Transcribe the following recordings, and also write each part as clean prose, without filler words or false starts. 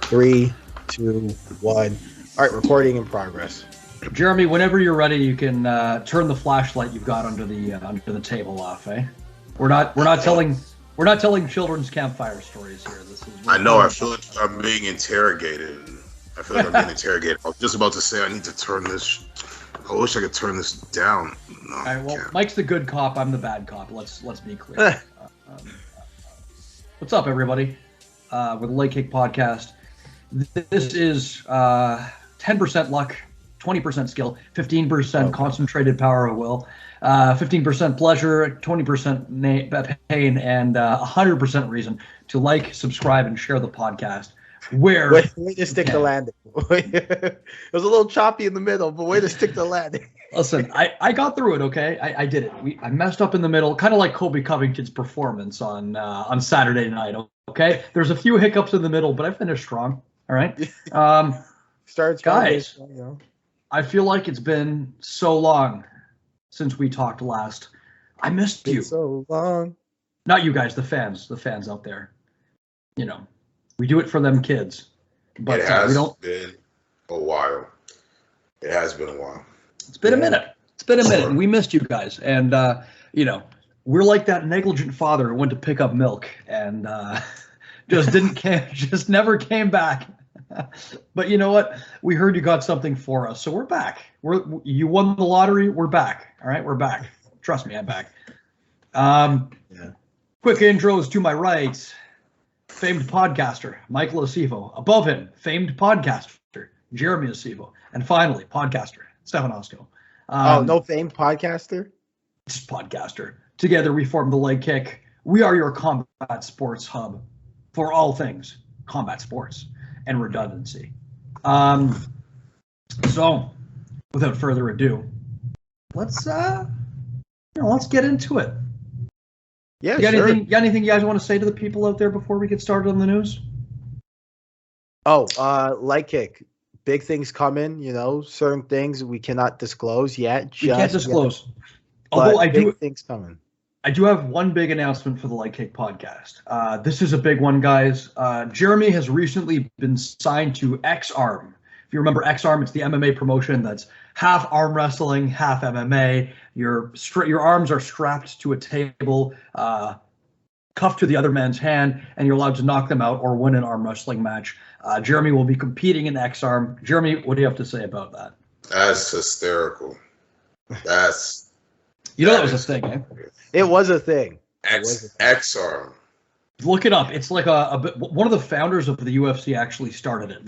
3, 2, 1. All right, recording in progress. Jeremy, whenever you're ready, you can turn the flashlight you've got under the table off. We're not telling children's campfire stories here. I know. I feel like I'm being interrogated. I was just about to say I need to turn this. I wish I could turn this down. No, all right, well, Mike's the good cop. I'm the bad cop. Let's be clear. What's up, everybody? With the Leg Kick Podcast. This is 10% luck, 20% skill, 15% concentrated power of will, 15% pleasure, 20% pain, and 100% reason to like, subscribe, and share the podcast. Way to stick the landing. It was a little choppy in the middle, but way to stick the landing. Listen, I got through it, okay? I did it. I messed up in the middle, kind of like Colby Covington's performance on Saturday night, okay? There's a few hiccups in the middle, but I finished strong, all right? Guys, I feel like it's been so long since we talked last. I missed you. So long. Not you guys, the fans out there. You know, we do it for them kids. But it has been a while. It has been a while. It's been a minute. And we missed you guys. And, we're like that negligent father who went to pick up milk and just never came back. But you know what? We heard you got something for us, so we're back. You won the lottery. We're back. All right, we're back. Trust me, I'm back. Quick intros to my right. Famed podcaster Michael Acifo. Above him, famed podcaster Jeremy Acifo, and finally, podcaster Stefano. No famed podcaster. Just podcaster. Together, we form the Leg Kick. We are your combat sports hub for all things combat sports and redundancy. So, without further ado, let's get into it. Yeah, you got anything you guys want to say to the people out there before we get started on the news? Leg Kick. Big things coming, certain things we cannot disclose yet. We can't disclose. Although things coming. I do have one big announcement for the Leg Kick Podcast. This is a big one, guys. Jeremy has recently been signed to X-Arm. If you remember X-Arm, it's the MMA promotion that's half arm wrestling, half MMA. Your arms are strapped to a table, cuffed to the other man's hand, and you're allowed to knock them out or win an arm wrestling match. Jeremy will be competing in X-Arm. Jeremy, what do you have to say about that? That's hysterical. That was a thing, eh? It was a thing. X-Arm. Look it up. It's like one of the founders of the UFC actually started it.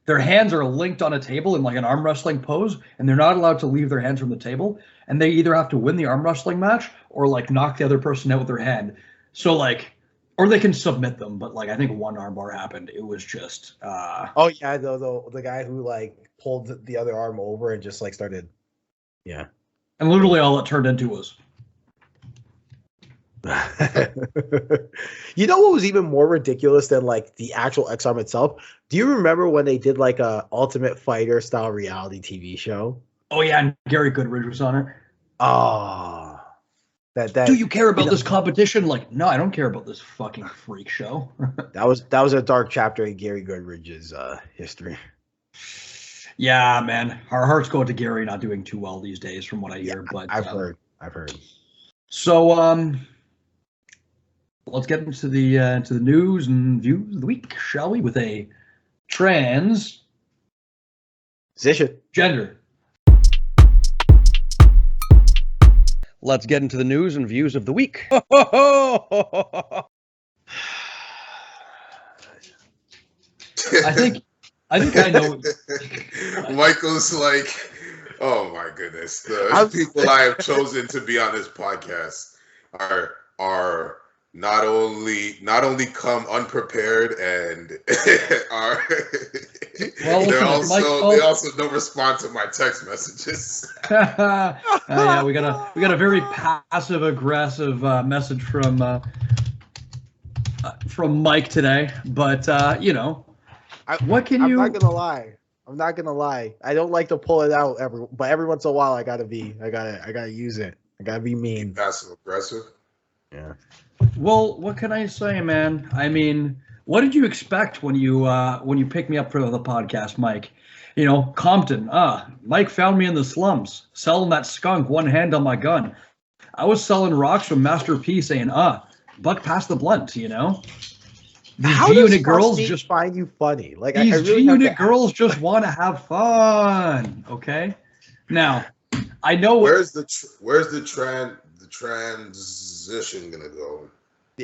Their hands are linked on a table in like an arm wrestling pose, and they're not allowed to leave their hands from the table. And they either have to win the arm wrestling match or like knock the other person out with their hand. So or they can submit them. But I think one arm bar happened. It was just. The guy who pulled the other arm over and just started. Yeah. And literally all it turned into was. You know what was even more ridiculous than the actual X-Arm itself? Do you remember when they did a Ultimate Fighter style reality TV show? Oh yeah, and Gary Goodridge was on it. Oh, do you care about this competition? No, I don't care about this fucking freak show. that was a dark chapter in Gary Goodridge's history. Yeah, man, our hearts go out to Gary, not doing too well these days, from what I hear. But I've heard. So, let's get into the news and views of the week, shall we? With a transition gender. Let's get into the news and views of the week. I think I know. Michael's like, oh my goodness, the people I have chosen to be on this podcast are not only come unprepared and are they also don't respond to my text messages. Yeah, we got a very passive aggressive message from Mike today, but what can you? I'm not gonna lie. I don't like to pull it out but every once in a while I gotta use it. I gotta be mean. Passive aggressive. Yeah. Well, what can I say, man? I mean, what did you expect when you picked me up for the podcast, Mike? You know, Compton. Mike found me in the slums, selling that skunk, one hand on my gun. I was selling rocks from Master P, saying, buck past the blunt, you know? These How G-Unit does girls Rusty just find you funny? Like these I really G-Unit girls just want to have fun, okay? Now, I know where's the transition gonna go?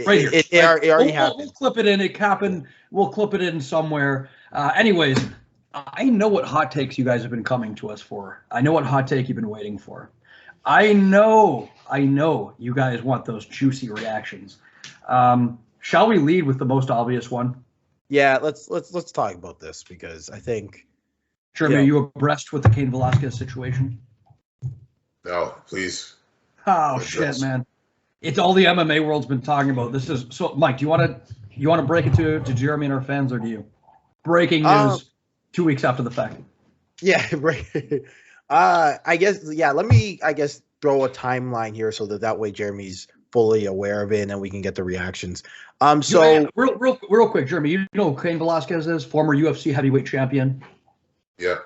Right here. It already happened. We'll clip it in. It happened. We'll clip it in somewhere. Anyways, I know what hot takes you guys have been coming to us for. I know what hot take you've been waiting for. I know you guys want those juicy reactions. Shall we lead with the most obvious one? Yeah, let's talk about this because I think. Jeremy, are you abreast with the Cain Velasquez situation? No, please. Oh shit, man! It's all the MMA world's been talking about. This is so. Mike, do you want to break it to Jeremy and our fans, or do you? Breaking news 2 weeks after the fact. Yeah, right. I guess. Yeah, let me. I guess throw a timeline here so that way Jeremy's fully aware of it and then we can get the reactions. So real quick, Jeremy, you know who Cain Velasquez is? Former UFC heavyweight champion. Yeah.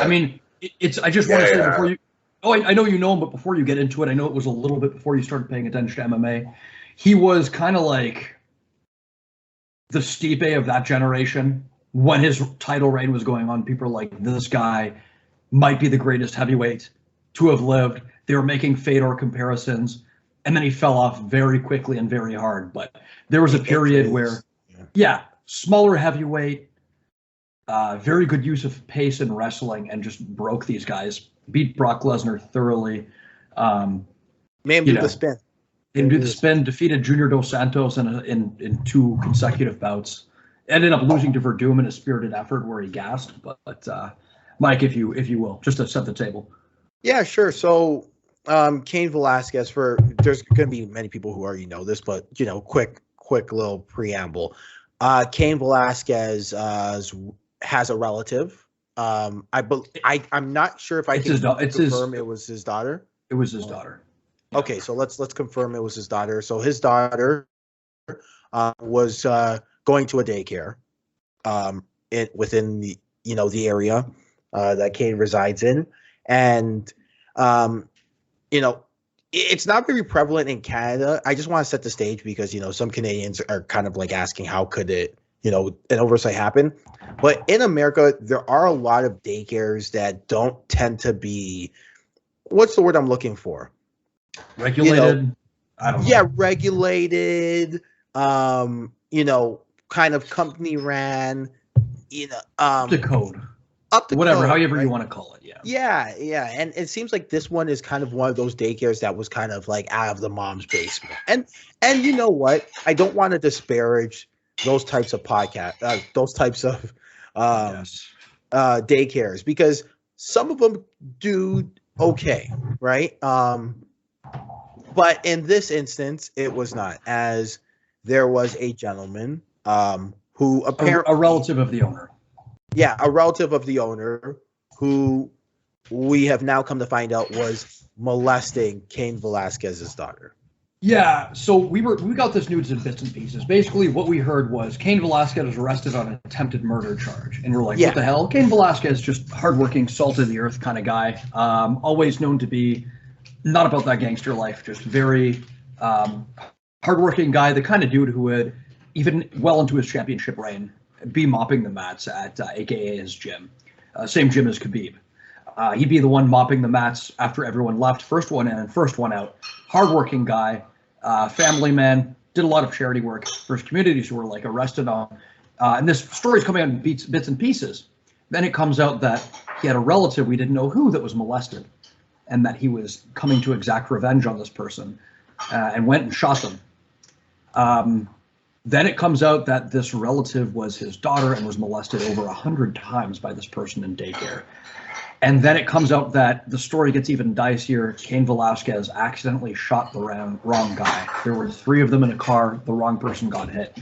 I mean, it's. I just want to say before you. Oh, I know you know him, but before you get into it, I know it was a little bit before you started paying attention to MMA. He was kind of like the Stipe of that generation. When his title reign was going on, people were like, this guy might be the greatest heavyweight to have lived. They were making Fedor comparisons, and then he fell off very quickly and very hard. But there was a period where, smaller heavyweight, very good use of pace in wrestling, and just broke these guys. Beat Brock Lesnar thoroughly. Made him do the spin. Made him do the spin. Defeated Junior Dos Santos in 2 consecutive bouts. Ended up losing to Verdum in a spirited effort where he gassed. But Mike, if you will, just to set the table. Yeah, sure. So Cain Velasquez, there's going to be many people who already know this, but quick little preamble. Cain Velasquez has a relative. I'm not sure if I can confirm it was his daughter. It was his daughter. Okay, so let's confirm it was his daughter. So his daughter was going to a daycare within the the area that Cain resides in, and it's not very prevalent in Canada. I just want to set the stage because some Canadians are kind of like asking how could it an oversight happen. But in America, there are a lot of daycares that don't tend to be, what's the word I'm looking for? Regulated? I don't know. Yeah, regulated, kind of company ran, up to code. Whatever, however you want to call it, yeah. Yeah. And it seems like this one is kind of one of those daycares that was kind of like out of the mom's basement. And you know what? I don't want to disparage those types of those types of daycares, because some of them do okay, right? But in this instance, it was not, as there was a gentleman who apparently a relative of the owner. Yeah, a relative of the owner who we have now come to find out was molesting Cain Velasquez's daughter. Yeah, so we got this news in bits and pieces. Basically, what we heard was Cain Velasquez was arrested on an attempted murder charge, and we're like, what the hell? Cain Velasquez, just hardworking, salt of the earth kind of guy, always known to be not about that gangster life, just very hardworking guy, the kind of dude who would, even well into his championship reign, be mopping the mats at AKA his gym, same gym as Khabib. He'd be the one mopping the mats after everyone left, first one in and first one out. Hardworking guy. Family man, did a lot of charity work for his communities who were like arrested on. And this story's coming out in bits and pieces. Then it comes out that he had a relative we didn't know who that was molested, and that he was coming to exact revenge on this person and went and shot them. Then it comes out that this relative was his daughter and was molested over 100 times by this person in daycare. And then it comes out that the story gets even dicier. Cain Velasquez accidentally shot the wrong guy. There were 3 of them in a car. The wrong person got hit.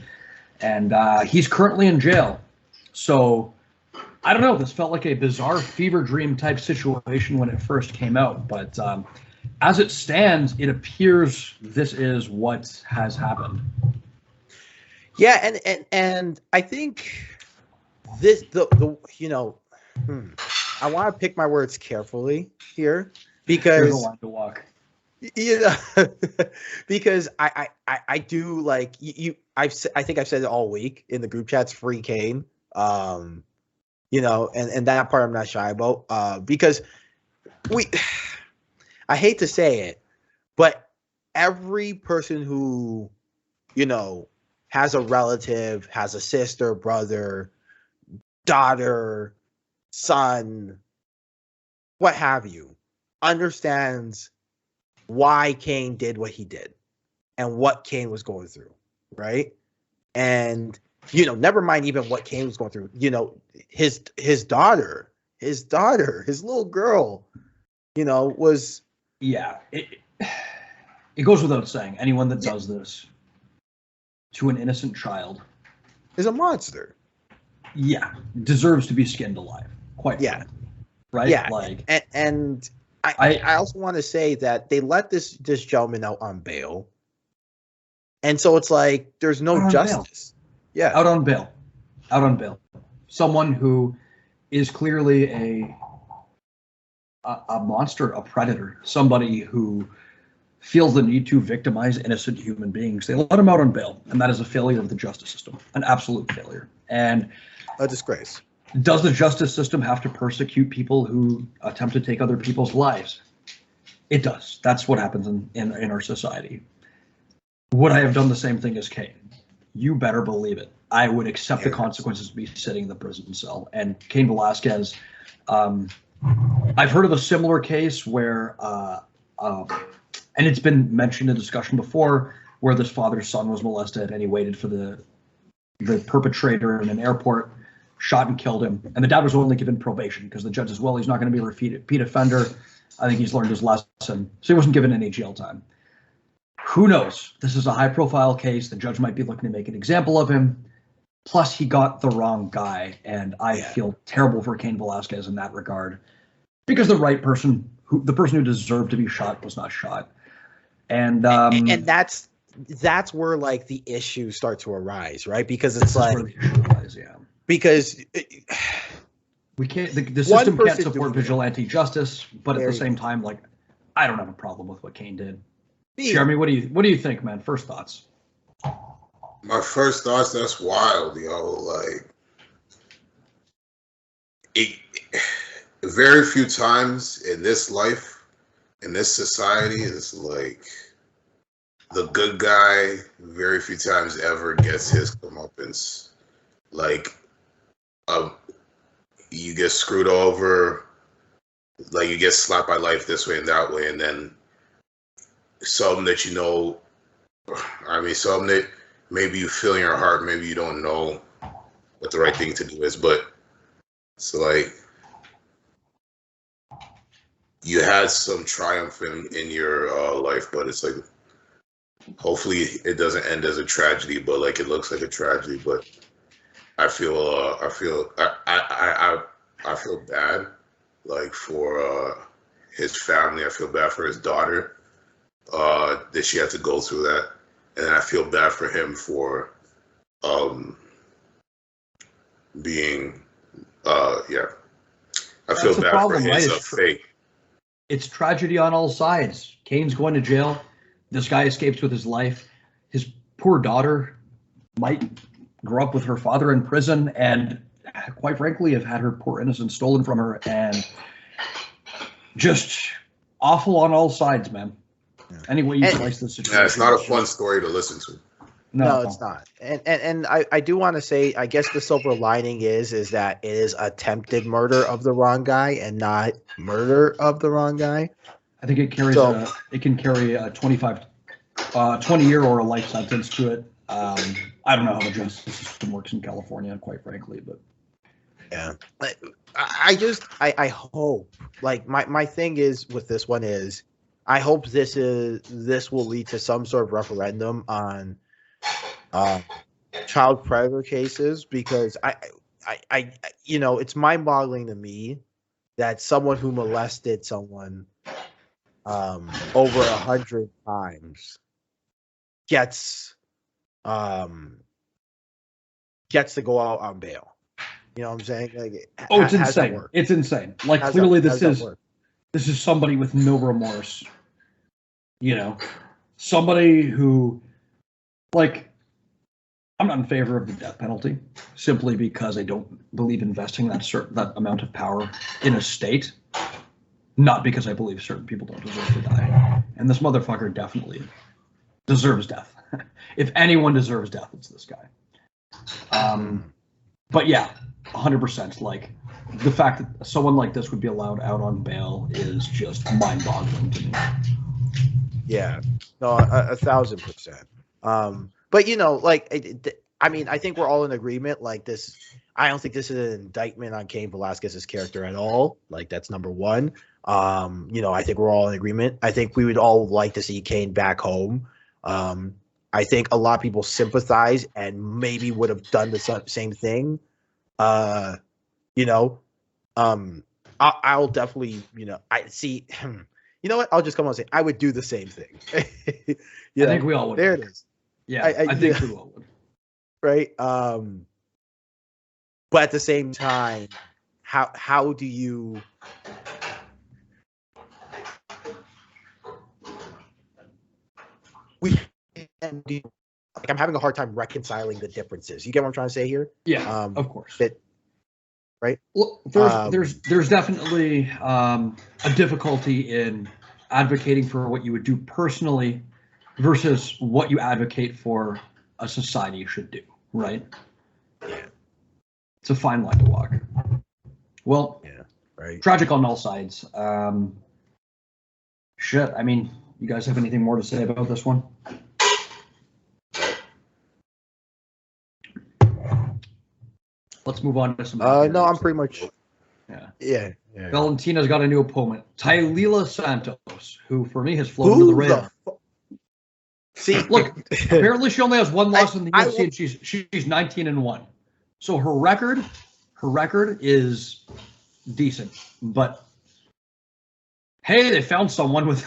And he's currently in jail. So, I don't know. This felt like a bizarre fever dream type situation when it first came out. But as it stands, it appears this is what has happened. Yeah, and I think this the I want to pick my words carefully here There's a because line to walk. because I do like I think I've said it all week in the group chats, free Kane. And that part I'm not shy about because I hate to say it, but every person who has a relative, has a sister, brother, daughter, son, what have you, understands why Cain did what he did and what Cain was going through, right? And never mind even what Cain was going through. His daughter, his little girl, was It goes without saying, anyone that does this to an innocent child is a monster. Yeah, deserves to be skinned alive. Quite yeah, frankly, right? Yeah, like, and I also want to say that they let this gentleman out on bail, and so it's like there's no justice. Yeah, out on bail. Someone who is clearly a monster, a predator, somebody who feels the need to victimize innocent human beings. They let him out on bail, and that is a failure of the justice system, an absolute failure, and a disgrace. Does the justice system have to persecute people who attempt to take other people's lives? It does. That's what happens in our society. Would I have done the same thing as Cain? You better believe it. I would accept the consequences of me sitting in the prison cell. And Cain Velasquez, I've heard of a similar case where, and it's been mentioned in discussion before, where this father's son was molested and he waited for the perpetrator in an airport, shot and killed him. And the dad was only given probation because the judge says, well, he's not going to be a repeat offender. I think he's learned his lesson. So he wasn't given any jail time. Who knows? This is a high-profile case. The judge might be looking to make an example of him. Plus, he got the wrong guy. And I feel terrible for Cain Velasquez in that regard because the person who deserved to be shot was not shot. And that's where like the issues start to arise, right? Because it's like where the issue lies, because we can't. The system can't support vigilante justice, but at the same time, like, I don't have a problem with what Cain did. Jeremy, what do you think, man? First thoughts. My first thoughts. That's wild, Like, very few times in this life, in this society, is like the good guy. Very few times ever gets his comeuppance. Like, you get screwed over, like you get slapped by life this way and that way, and then something that something that maybe you feel in your heart, maybe you don't know what the right thing to do is, but it's like you had some triumph in your life, but it's like hopefully it doesn't end as a tragedy, but like it looks like a tragedy, but I feel bad, like, for his family. I feel bad for his daughter that she had to go through that, and I feel bad for him for being I feel bad for his fate. It's tragedy on all sides. Cain's going to jail. This guy escapes with his life. His poor daughter might grow up with her father in prison and, quite frankly, have had her poor innocence stolen from her, and just awful on all sides, man. Anyway, you slice the situation. Yeah, it's not a fun story to listen to. No, it's not. And I do want to say, I guess the silver lining is that it is attempted murder of the wrong guy and not murder of the wrong guy. I think it carries it can carry a 20-year or a life sentence to it. I don't know how the justice system works in California, quite frankly, but yeah, I hope, like, my thing is with this one is I hope this will lead to some sort of referendum on child predator cases, because I it's mind-boggling to me that someone who molested someone over 100 times gets gets to go out on bail. You know what I'm saying? Like, it's insane. It's insane. Like, clearly this is somebody with no remorse. You know, somebody who, like, I'm not in favor of the death penalty simply because I don't believe investing that amount of power in a state. Not because I believe certain people don't deserve to die. And this motherfucker definitely deserves death. If anyone deserves death, it's this guy. But yeah, 100%. Like, the fact that someone like this would be allowed out on bail is just mind-boggling to me. Yeah, no, 1,000%. But you know, like, I mean, I think we're all in agreement. Like, this, I don't think this is an indictment on Cain Velasquez's character at all. Like, that's number one. You know, I think we're all in agreement. I think we would all like to see Cain back home. I think a lot of people sympathize and maybe would have done the same thing. You know, I'll definitely, you know, I see. You know what? I'll just come on and say I would do the same thing. I think we all would. There it is. Yeah, I think we all would. Right. But at the same time, how do you? Like, I'm having a hard time reconciling the differences. You get what I'm trying to say here? Yeah, of course. Right. Well, there's definitely a difficulty in advocating for what you would do personally versus what you advocate for a society should do. Right. Yeah. It's a fine line to walk. Well, yeah, right. Tragic on all sides. Shit. I mean, you guys have anything more to say about this one? Let's move on to some. No, I'm pretty much. Yeah. Valentina's got a new opponent, Tailila Santos, who for me has flown to the rail. See, look, apparently she only has one loss in the UFC, and she's 19-1. So her record is decent. But hey, they found someone with.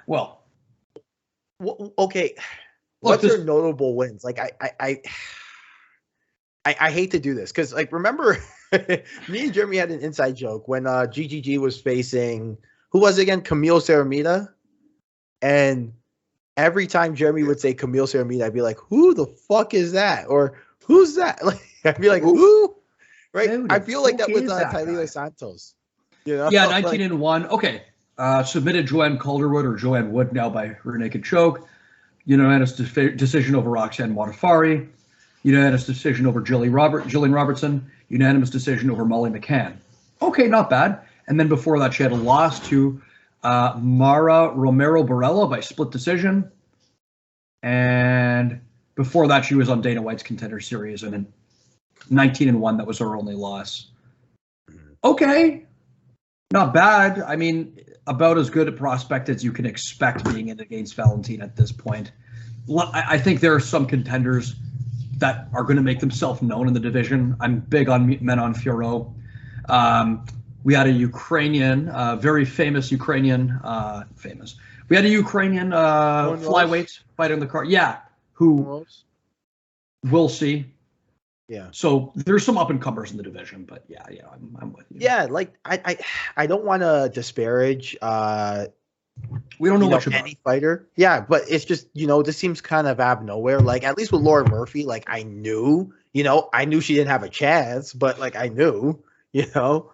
Well, okay. What's her notable wins? Like I hate to do this because, like, remember, me and Jeremy had an inside joke when GGG was facing, who was it again? Camille Ceramida. And every time Jeremy would say Camille Ceramida, I'd be like, who the fuck is that? Or who's that? Like, I'd be like, who? Right? I feel like that was Tailila Santos. You know? Yeah, 19-1. Okay. Submitted Joanne Calderwood or Joanne Wood now by rear naked choke. Unanimous decision over Roxanne Modaffari. Unanimous decision over Jillian Robertson. Unanimous decision over Molly McCann. Okay, not bad. And then before that, she had a loss to Mara Romero Barella by split decision. And before that, she was on Dana White's Contender Series. And in 19-1, that was her only loss. Okay, not bad. I mean, about as good a prospect as you can expect being in against Valentina at this point. I think there are some contenders that are going to make themselves known in the division. I'm big on Menon Fiorot. We had a Ukrainian, very famous Ukrainian, We had a Ukrainian flyweight fighting the card. Yeah, who we'll see. Yeah. So there's some up and comers in the division, but yeah, I'm with you. Yeah, like I don't want to disparage. We don't know much about any fighter. Yeah, but it's just, this seems kind of out of nowhere. Like, at least with Lauren Murphy, like, I knew she didn't have a chance, but like I knew, how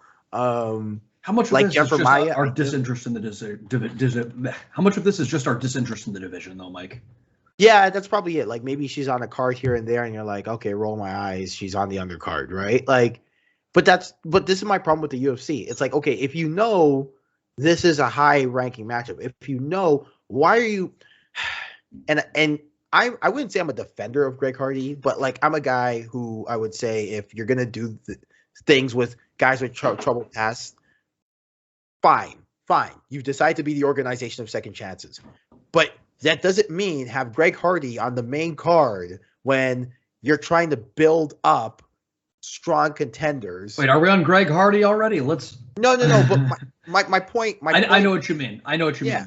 much of this is just our disinterest in the division? How much of this is just our disinterest in the division, though, Mike? Yeah, that's probably it. Like, maybe she's on a card here and there, and you're like, okay, roll my eyes. She's on the undercard, right? Like, but this is my problem with the UFC. It's like, okay, if you know this is a high-ranking matchup, if you know, why are you? And I wouldn't say I'm a defender of Greg Hardy, but like, I'm a guy who I would say, if you're gonna do things with guys with troubled past, fine. You decide to be the organization of second chances, but that doesn't mean have Greg Hardy on the main card when you're trying to build up strong contenders. Wait, are we on Greg Hardy already? Let's. No. But my point. I know what you mean.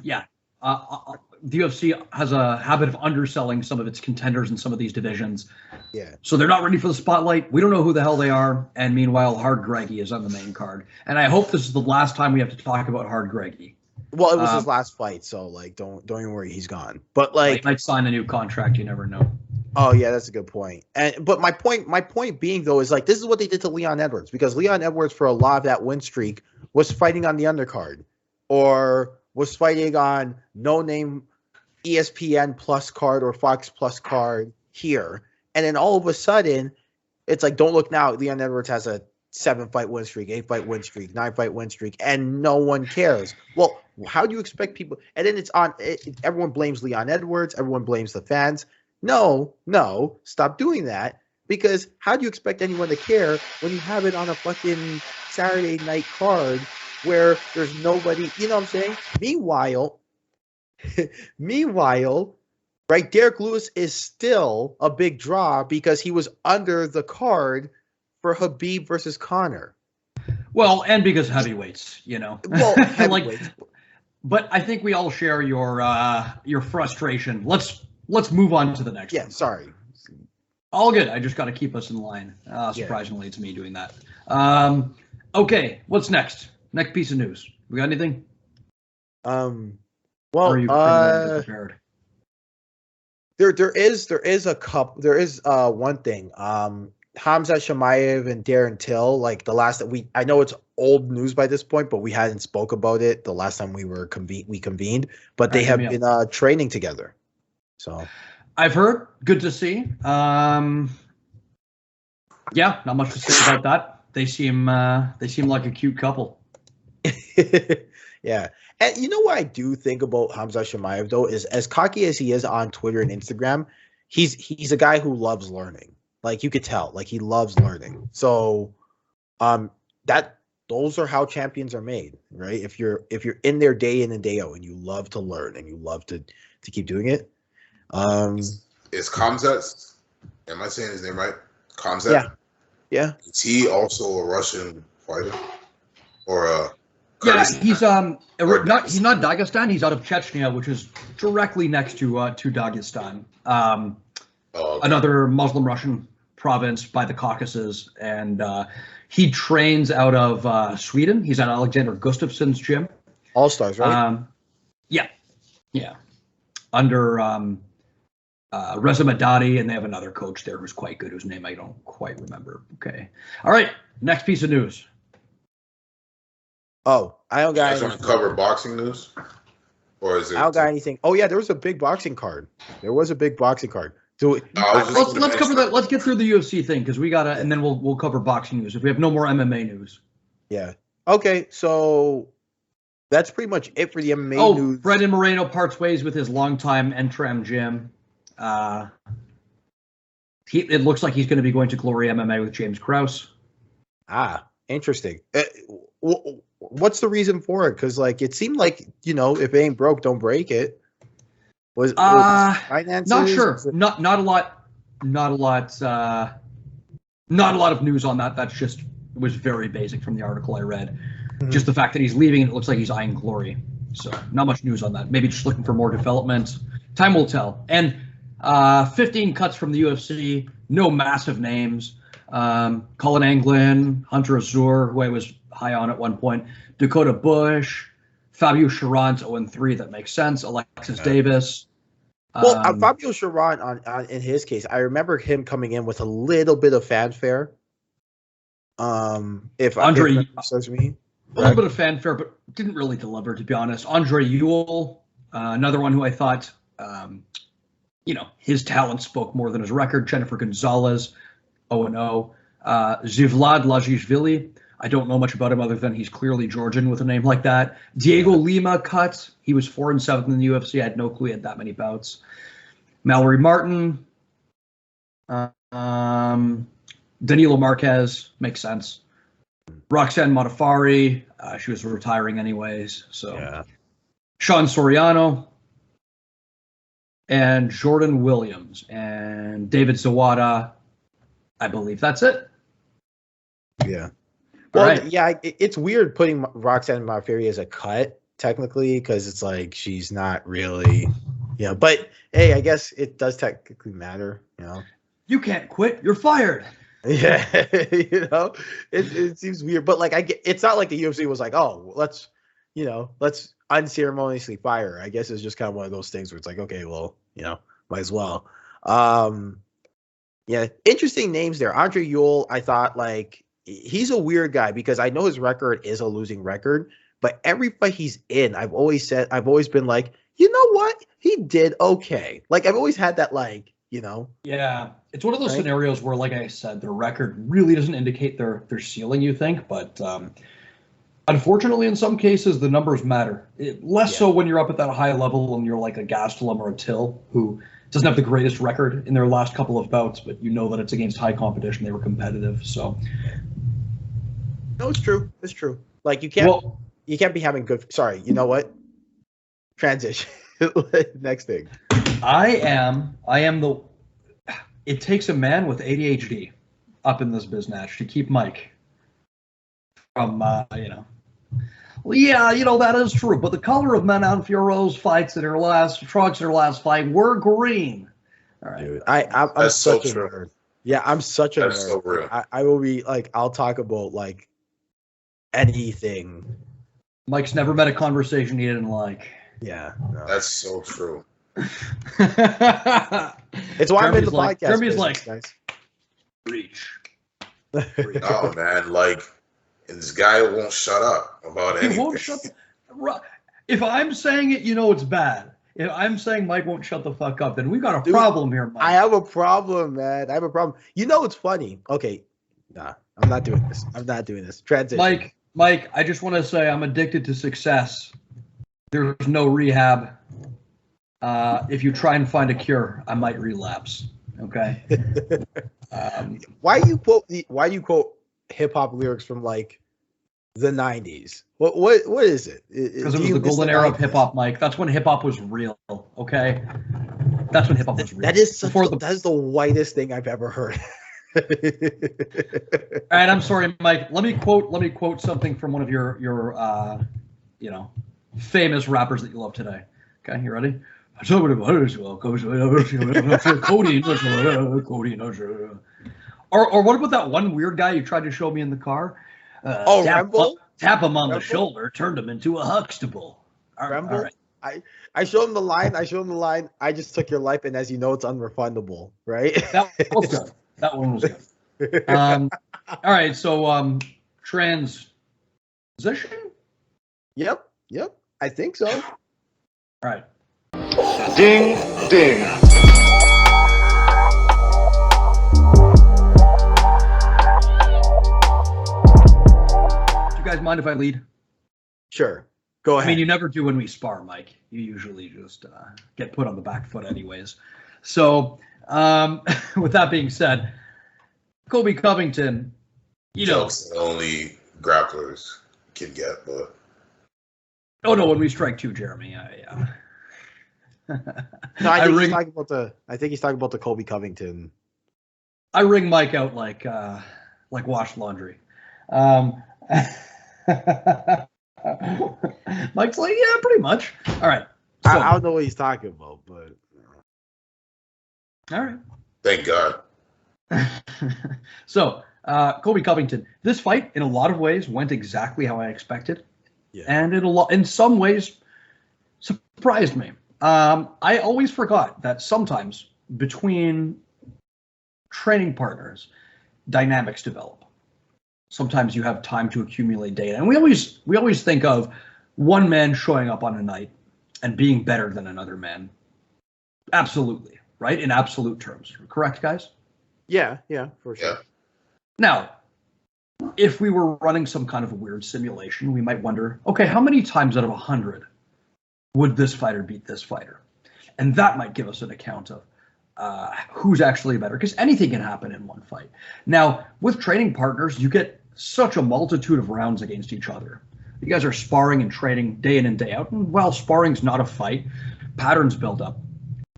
Yeah. The UFC has a habit of underselling some of its contenders in some of these divisions. Yeah. So they're not ready for the spotlight. We don't know who the hell they are. And meanwhile, Hard Greggy is on the main card. And I hope this is the last time we have to talk about Hard Greggy. Well, it was his last fight, so like, don't even worry, he's gone. But like, he might sign a new contract. You never know. Oh yeah, that's a good point. But my point being though is like, this is what they did to Leon Edwards, because Leon Edwards for a lot of that win streak was fighting on the undercard, or was fighting on no name ESPN Plus card or Fox Plus card here, and then all of a sudden, it's like, don't look now. Leon Edwards has a 7-fight win streak, 8-fight win streak, 9-fight win streak, and no one cares. Well, how do you expect people? And then everyone blames Leon Edwards. Everyone blames the fans. No, stop doing that, because how do you expect anyone to care when you have it on a fucking Saturday night card where there's nobody, you know what I'm saying? Meanwhile, right, Derek Lewis is still a big draw because he was under the card for Khabib versus Conor. Well, and because heavyweights, you know. Well, heavyweights. But I think we all share your frustration. Let's move on to the next one. Sorry. All good. I just got to keep us in line. Surprisingly, it's me doing that. Okay, what's next? Next piece of news. We got anything? Well, or are you prepared? There is one thing. Hamza Shemaev and Darren Till, like the last that I know it's old news by this point, but we hadn't spoke about it the last time we convened, but they have been training together. So I've heard. Good to see. Yeah, not much to say about that. They seem like a cute couple. Yeah. And you know what I do think about Hamza Shemaev though is, as cocky as he is on Twitter and Instagram, he's a guy who loves learning. Like, you could tell, like, he loves learning. So those are how champions are made, right? If you're in there day in and day out and you love to learn and you love to keep doing it. Is Khamzat, am I saying his name right? Khamzat? Yeah. Is he also a Russian fighter? Or a Kyrgyzstan? He's not Dagestan. He's out of Chechnya, which is directly next to Dagestan. Another Muslim Russian province by the Caucasus, and he trains out of Sweden. He's at Alexander Gustafsson's gym. All Stars, right? Yeah. Under Reza Madadi, and they have another coach there who's quite good, whose name I don't quite remember. Okay. All right. Next piece of news. Oh, I don't got anything. You guys want to cover boxing news? Or is it? I don't got anything. Oh, yeah, there was a big boxing card. Let's cover that. Let's get through the UFC thing, because we gotta, and then we'll cover boxing news if we have no more MMA news. Yeah. Okay, so that's pretty much it for the MMA news. Brendan Moreno parts ways with his longtime Entram gym. It looks like he's going to be going to Glory MMA with James Krause. Interesting. What's the reason for it? Because like, it seemed like, if it ain't broke, don't break it. Was finances? Not sure. Not a lot of news on that. That's just, it was very basic from the article I read. Mm-hmm. Just the fact that he's leaving, and it looks like he's eyeing Glory. So not much news on that. Maybe just looking for more development. Time will tell. And 15 cuts from the UFC. No massive names. Colin Anglin, Hunter Azur, who I was high on at one point. Dakota Bush. Fabio Chiron's 0-3. That makes sense. Alexis Davis. Well, Fabio Chiron, on in his case, I remember him coming in with a little bit of fanfare. If Andre says me, a little bit of fanfare, but didn't really deliver, to be honest. Andre Ewell, another one who I thought, his talent spoke more than his record. Jennifer Gonzalez, 0-0. Zivlad Lajishvili. I don't know much about him other than he's clearly Georgian with a name like that. Diego Lima cut. He was 4-7 in the UFC. I had no clue he had that many bouts. Mallory Martin. Danilo Marquez. Makes sense. Roxanne Modafari. She was retiring anyways. So yeah. Sean Soriano. And Jordan Williams. And David Zawada. I believe that's it. Yeah. Well, right. Yeah, it's weird putting Roxanne Modafari as a cut technically, because it's like she's not really, but hey, I guess it does technically matter, You can't quit. You're fired. Yeah, it seems weird, but like it's not like the UFC was like, oh, let's unceremoniously fire her. I guess it's just kind of one of those things where it's like, okay, well, might as well. Yeah, interesting names there. Andre Ewell, I thought like he's a weird guy because I know his record is a losing record, but every fight he's in, I've always been like, you know what? He did okay. Like I've always had that like, Yeah, it's one of those scenarios where, like I said, their record really doesn't indicate their ceiling, you think, but unfortunately, in some cases, the numbers matter. Less so when you're up at that high level and you're like a Gastelum or a Till, who doesn't have the greatest record in their last couple of bouts, but you know that it's against high competition. They were competitive, so. No, it's true. It's true. Like you can't be having good. Sorry, you know what? Transition. Next thing. I am the. It takes a man with ADHD up in this business to keep Mike from, Well, yeah, that is true. But the color of Manon Fiorot's fights in her last fight were green. All right. Dude, I'm such a nerd. Yeah, I'm such a nerd. So real. I will be like, I'll talk about like anything. Mike's never met a conversation he didn't like. Yeah. No. That's so true. It's why I'm in the podcast. Jeremy's like, guys. Reach. Oh, man, like. And this guy won't shut up about anything. He won't shut. If I'm saying it, it's bad. If I'm saying Mike won't shut the fuck up, then we got a problem here, Mike. I have a problem, man. I have a problem. It's funny. Okay, nah, I'm not doing this. Transition. Mike, I just want to say I'm addicted to success. There's no rehab. If you try and find a cure, I might relapse. Okay. Why do you quote hip hop lyrics from like the 90s? What is it? Because it was the golden era of hip hop, Mike. That's when hip hop was real. Okay, that's when hip hop was real. That is that is the whitest thing I've ever heard. All right, I'm sorry, Mike. Let me quote something from one of your famous rappers that you love today. Okay, you ready? Cody. Or what about that one weird guy you tried to show me in the car? Tap him on the shoulder, turned him into a Huxtable. All right. I showed him the line. I just took your life, and as you know, it's unrefundable, right? That was good. That one was good. All right, so transition? Yep. I think so. All right. Ding, ding. Do you guys mind if I lead? Sure. Go ahead. I mean, you never do when we spar, Mike. You usually just get put on the back foot anyways. So, with that being said, Colby Covington, Jokes only grapplers can get, but... Oh, no, when we strike two, Jeremy, No, I think he's talking about the Colby Covington. I wring Mike out like washed laundry. Mike's like, yeah, pretty much. All right. So, I don't know what he's talking about, but all right. Thank God. So, Colby Covington, this fight in a lot of ways went exactly how I expected, and in some ways surprised me. I always forgot that sometimes between training partners, dynamics develop. Sometimes you have time to accumulate data, and we always think of one man showing up on a night and being better than another man. Absolutely, right? In absolute terms, correct, guys? Yeah, for sure. Yeah. Now, if we were running some kind of a weird simulation, we might wonder, okay, how many times out of 100 would this fighter beat this fighter? And that might give us an account of who's actually better, because anything can happen in one fight. Now, with training partners, you get such a multitude of rounds against each other. You guys are sparring and training day in and day out. And while sparring's not a fight, patterns build up.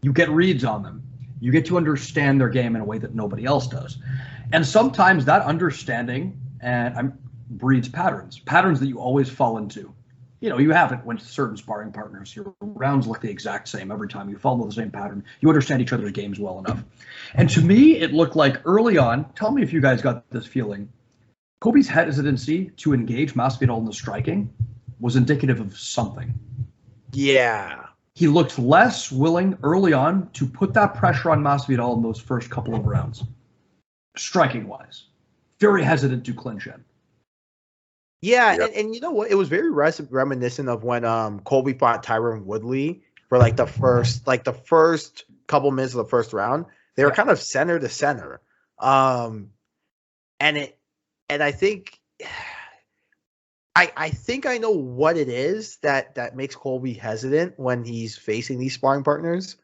You get reads on them. You get to understand their game in a way that nobody else does. And sometimes that understanding breeds patterns that you always fall into. you have it when certain sparring partners, your rounds look the exact same every time. You follow the same pattern. You understand each other's games well enough. And to me, it looked like early on, tell me if you guys got this feeling, Colby's hesitancy to engage Masvidal in the striking was indicative of something. Yeah. He looked less willing early on to put that pressure on Masvidal in those first couple of rounds, striking-wise. Very hesitant to clinch in. Yeah, yep. and you know what? It was very reminiscent of when Colby fought Tyron Woodley for like the first couple minutes of the first round. They were kind of center to center, and I think I know what it is that makes Colby hesitant when he's facing these sparring partners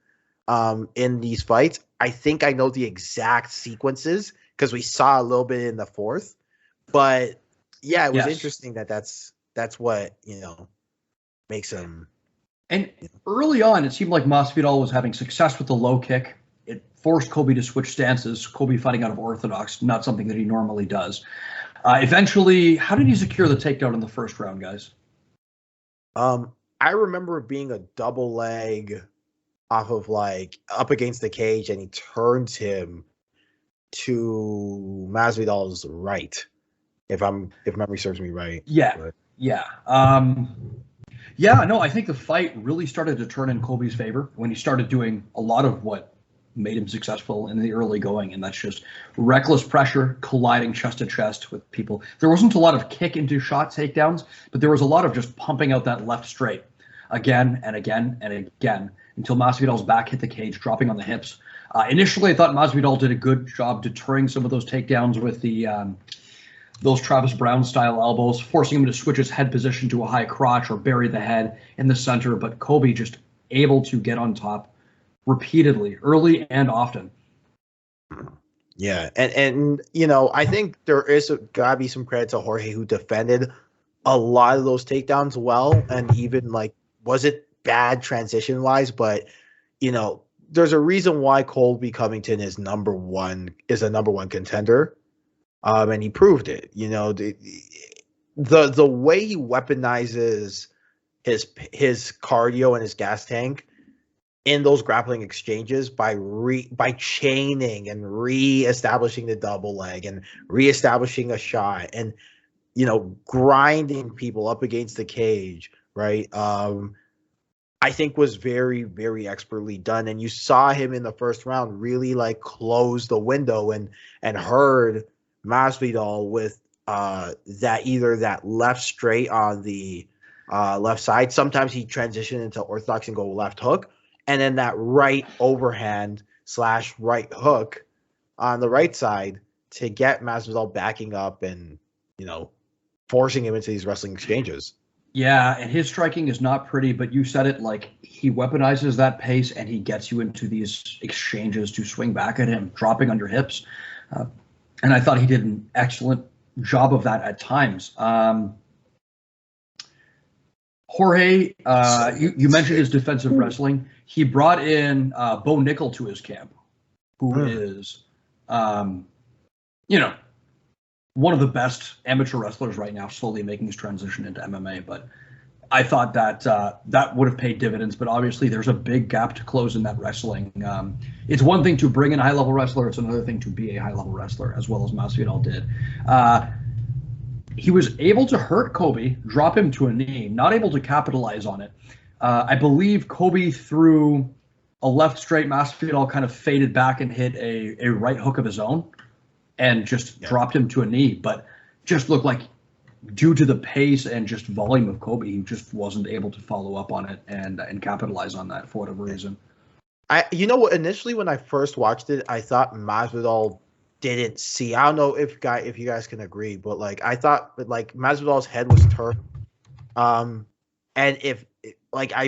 in these fights. I think I know the exact sequences because we saw a little bit in the fourth, but. Yeah, it was interesting that's what, makes him. And early on, it seemed like Masvidal was having success with the low kick. It forced Colby to switch stances, Colby fighting out of orthodox, not something that he normally does. Eventually, how did he secure the takedown in the first round, guys? I remember it being a double leg off of up against the cage, and he turns him to Masvidal's right. If memory serves me right. Yeah. I think the fight really started to turn in Colby's favor when he started doing a lot of what made him successful in the early going, and that's just reckless pressure, colliding chest to chest with people. There wasn't a lot of kick into shot takedowns, but there was a lot of just pumping out that left straight again and again and again until Masvidal's back hit the cage, dropping on the hips. Initially, I thought Masvidal did a good job deterring some of those takedowns with those Travis Brown-style elbows, forcing him to switch his head position to a high crotch or bury the head in the center. But Colby just able to get on top repeatedly, early and often. Yeah, and I think there is gotta be some credit to Jorge, who defended a lot of those takedowns well, and even was it bad transition-wise, but there's a reason why Colby Covington is a number one contender. And he proved it. The way he weaponizes his cardio and his gas tank in those grappling exchanges by chaining and reestablishing the double leg and reestablishing a shot and grinding people up against the cage, right? I think was very, very expertly done. And you saw him in the first round really close the window and hurt Masvidal with that left straight on the left side. Sometimes he transitioned into orthodox and go left hook, and then that right overhand / right hook on the right side to get Masvidal backing up and forcing him into these wrestling exchanges. Yeah, and his striking is not pretty, but you said it, he weaponizes that pace and he gets you into these exchanges to swing back at him, dropping on your hips. And I thought he did an excellent job of that at times. Jorge, you mentioned his defensive wrestling. He brought in Bo Nickel to his camp, who is, one of the best amateur wrestlers right now, slowly making his transition into MMA. But I thought that that would have paid dividends, but obviously there's a big gap to close in that wrestling. It's one thing to bring in a high-level wrestler. It's another thing to be a high-level wrestler, as well as Masvidal did. He was able to hurt Colby, drop him to a knee, not able to capitalize on it. I believe Colby threw a left straight. Masvidal kind of faded back and hit a right hook of his own and just dropped him to a knee, but just looked like, due to the pace and just volume of Colby, he just wasn't able to follow up on it and capitalize on that for whatever reason. Initially when I first watched it, I thought Masvidal didn't see. I don't know if you guys can agree, but I thought Masvidal's head was turned, and if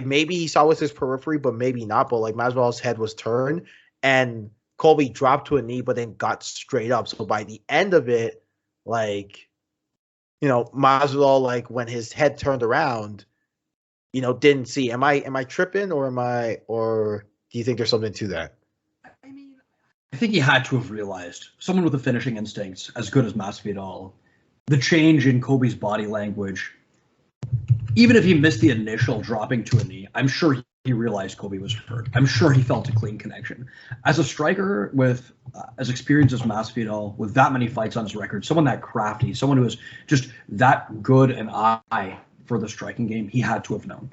maybe he saw with his periphery, but maybe not. But Masvidal's head was turned, and Colby dropped to a knee, but then got straight up. So by the end of it, Masvidal, when his head turned around, didn't see. Am I tripping, or do you think there's something to that? I think he had to have realized, someone with the finishing instincts as good as Masvidal, the change in Colby's body language even if he missed the initial dropping to a knee, I'm sure he realized Colby was hurt. I'm sure he felt a clean connection. As a striker with as experienced as Masvidal, with that many fights on his record, someone that crafty, someone who is just that good an eye for the striking game, he had to have known.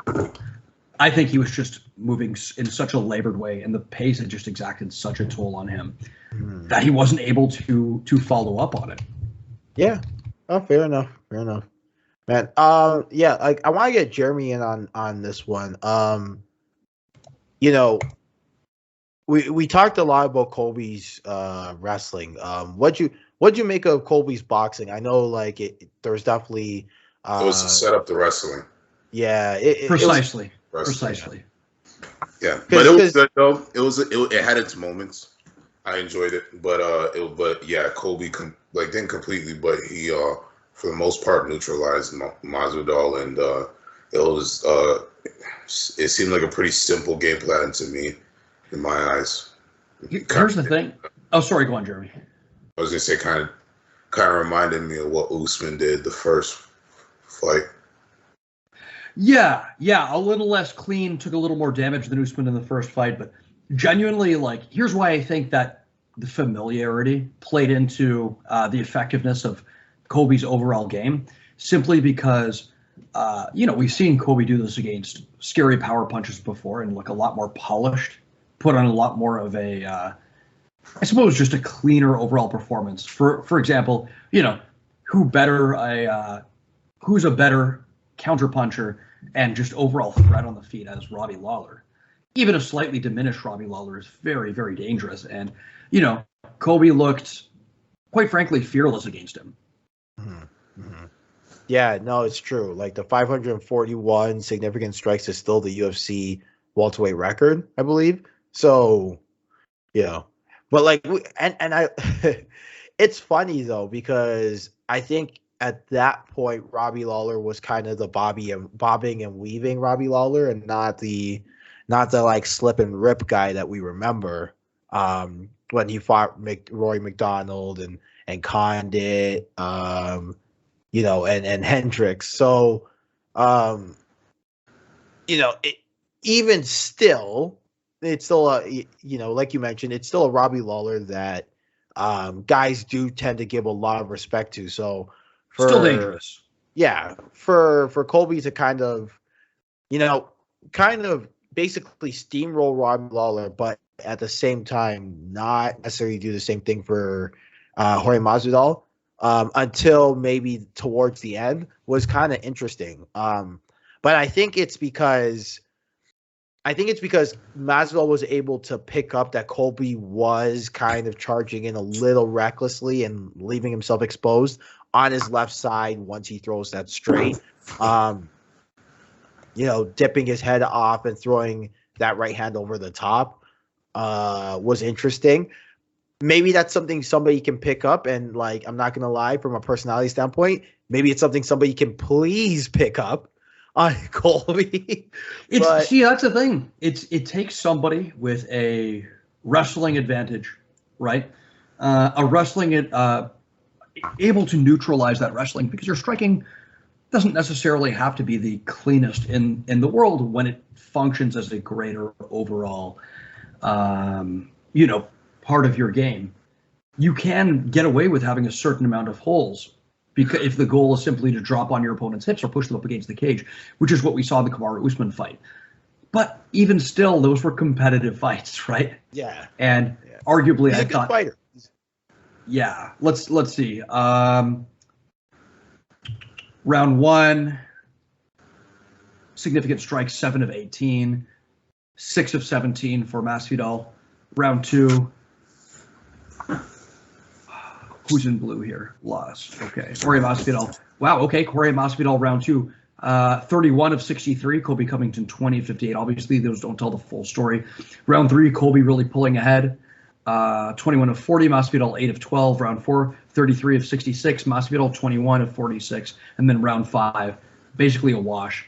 I think he was just moving in such a labored way, and the pace had just exacted such a toll on him that he wasn't able to follow up on it. Yeah. Oh, fair enough. Fair enough. Man, yeah, like I want to get Jeremy in on this one. You know, we talked a lot about Colby's wrestling. What'd you make of Colby's boxing? I know, like there's definitely it was to set up the wrestling. Yeah, precisely. Yeah, but it was good though. It had its moments. I enjoyed it, but yeah, Colby didn't completely, but he for the most part neutralized Masvidal, and it seemed like a pretty simple game plan to me, in my eyes. Here's the thing. Oh, sorry, go on, Jeremy. I was gonna say kind of reminded me of what Usman did the first fight. Yeah, a little less clean, took a little more damage than Usman in the first fight, but genuinely, like, here's why I think that the familiarity played into the effectiveness of Colby's overall game, simply because, we've seen Colby do this against scary power punches before and look a lot more polished, put on a lot more of a, I suppose, just a cleaner overall performance. For example, who's a better counterpuncher and just overall threat on the feet as Robbie Lawler. Even a slightly diminished Robbie Lawler is very, very dangerous. And, Colby looked, quite frankly, fearless against him. Yeah, no, it's true. Like the 541 significant strikes is still the UFC welterweight record, I believe. So, but like, it's funny though, because I think at that point, Robbie Lawler was kind of the bobbing and weaving Robbie Lawler, and not the like slip and rip guy that we remember when he fought Roy McDonald and Condit, and Hendricks. So, even still, it's still like you mentioned, it's still a Robbie Lawler that guys do tend to give a lot of respect to. So. Still dangerous. Yeah, for Colby to kind of basically steamroll Robbie Lawler, but at the same time not necessarily do the same thing for Jorge Masvidal until maybe towards the end was kind of interesting. But I think it's because Masvidal was able to pick up that Colby was kind of charging in a little recklessly and leaving himself exposed on his left side once he throws that straight. Dipping his head off and throwing that right hand over the top was interesting. Maybe that's something somebody can pick up, and like, I'm not gonna lie, from a personality standpoint, maybe it's something somebody can please pick up on Colby. See, that's the thing. It takes somebody with a wrestling advantage, right? Able to neutralize that wrestling, because your striking doesn't necessarily have to be the cleanest in the world when it functions as a greater overall, part of your game. You can get away with having a certain amount of holes, because if the goal is simply to drop on your opponent's hips or push them up against the cage, which is what we saw in the Kamaru Usman fight. But even still, those were competitive fights, right? Yeah. And arguably, he's a good fighter. Yeah, let's see. Round 1, significant strikes, 7 of 18, 6 of 17 for Masvidal. Round 2, who's in blue here? Loss. Okay, Jorge Masvidal. Wow. Okay, Jorge Masvidal. Round 2, 31 of 63. Colby Covington, 20 of 58. Obviously, those don't tell the full story. Round 3, Colby really pulling ahead. 21 of 40, Masvidal 8 of 12. Round 4, 33 of 66, Masvidal 21 of 46. And then round 5, basically a wash.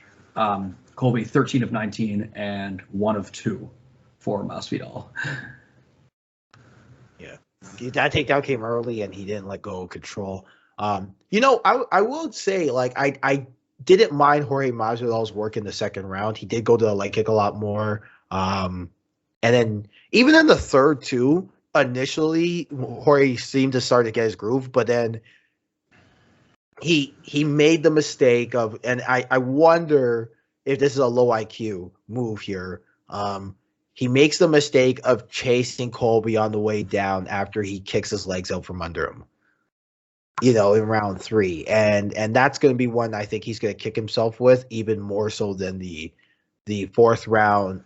Colby 13 of 19 and 1 of 2 for Masvidal. Yeah, that takedown came early and he didn't let go of control. I will say, like, I didn't mind Jorge Masvidal's work in the second round. He did go to the leg kick a lot more. And then even in the third too, initially Jorge seemed to start to get his groove, but then he made the mistake of, and I wonder if this is a low IQ move here. He makes the mistake of chasing Colby on the way down after he kicks his legs out from under him, in round 3. And that's going to be one I think he's going to kick himself with, even more so than the fourth round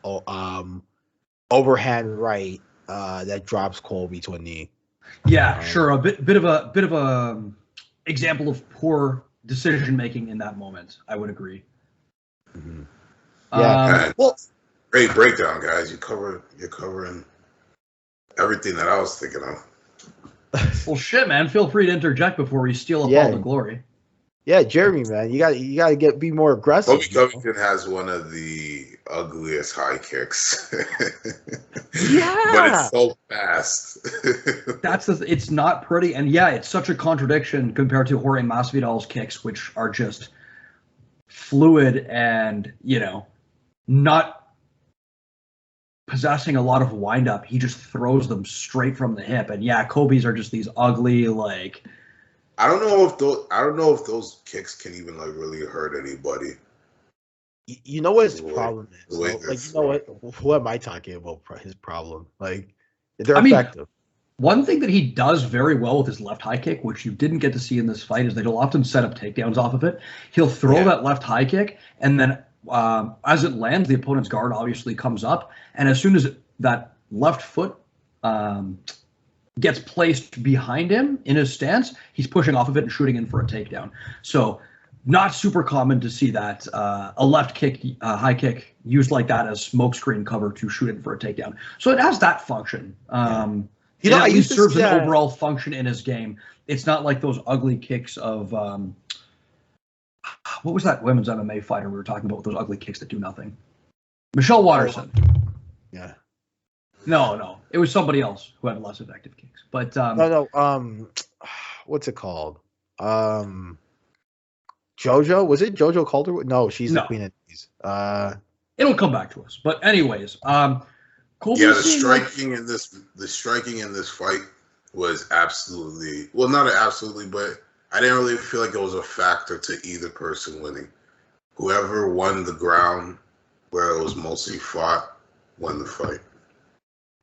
overhand right that drops Colby to a knee. Yeah, sure. A bit of a example of poor decision making in that moment. I would agree. Mm-hmm. Yeah. Great breakdown, guys. You're covering everything that I was thinking of. Well, shit, man. Feel free to interject before we steal up all the glory. Yeah, Jeremy, man, you got to be more aggressive. Colby Covington has one of the ugliest high kicks. Yeah, but it's so fast. It's not pretty, and yeah, it's such a contradiction compared to Jorge Masvidal's kicks, which are just fluid and not possessing a lot of wind up. He just throws them straight from the hip, and yeah, Colby's are just these ugly like. I don't know if those kicks can even really hurt anybody. You know what his problem is? What am I talking about? His problem, they're effective. One thing that he does very well with his left high kick, which you didn't get to see in this fight, is that he'll often set up takedowns off of it. He'll throw that left high kick, and then as it lands, the opponent's guard obviously comes up, and as soon as that left foot gets placed behind him in his stance, he's pushing off of it and shooting in for a takedown. So not super common to see that a left kick, high kick used like that as smokescreen cover to shoot in for a takedown. So it has that function. It at least serves an overall function in his game. It's not like those ugly kicks of what was that women's MMA fighter we were talking about with those ugly kicks that do nothing? Michelle Watterson. Yeah. No. It was somebody else who had less effective kicks. But what's it called? JoJo? Was it JoJo Calderwood? No, she's the queen of these. It'll come back to us. But anyways, Colby. Yeah, the striking in this fight was absolutely, well, not absolutely, but I didn't really feel like it was a factor to either person winning. Whoever won the ground where it was mostly fought won the fight.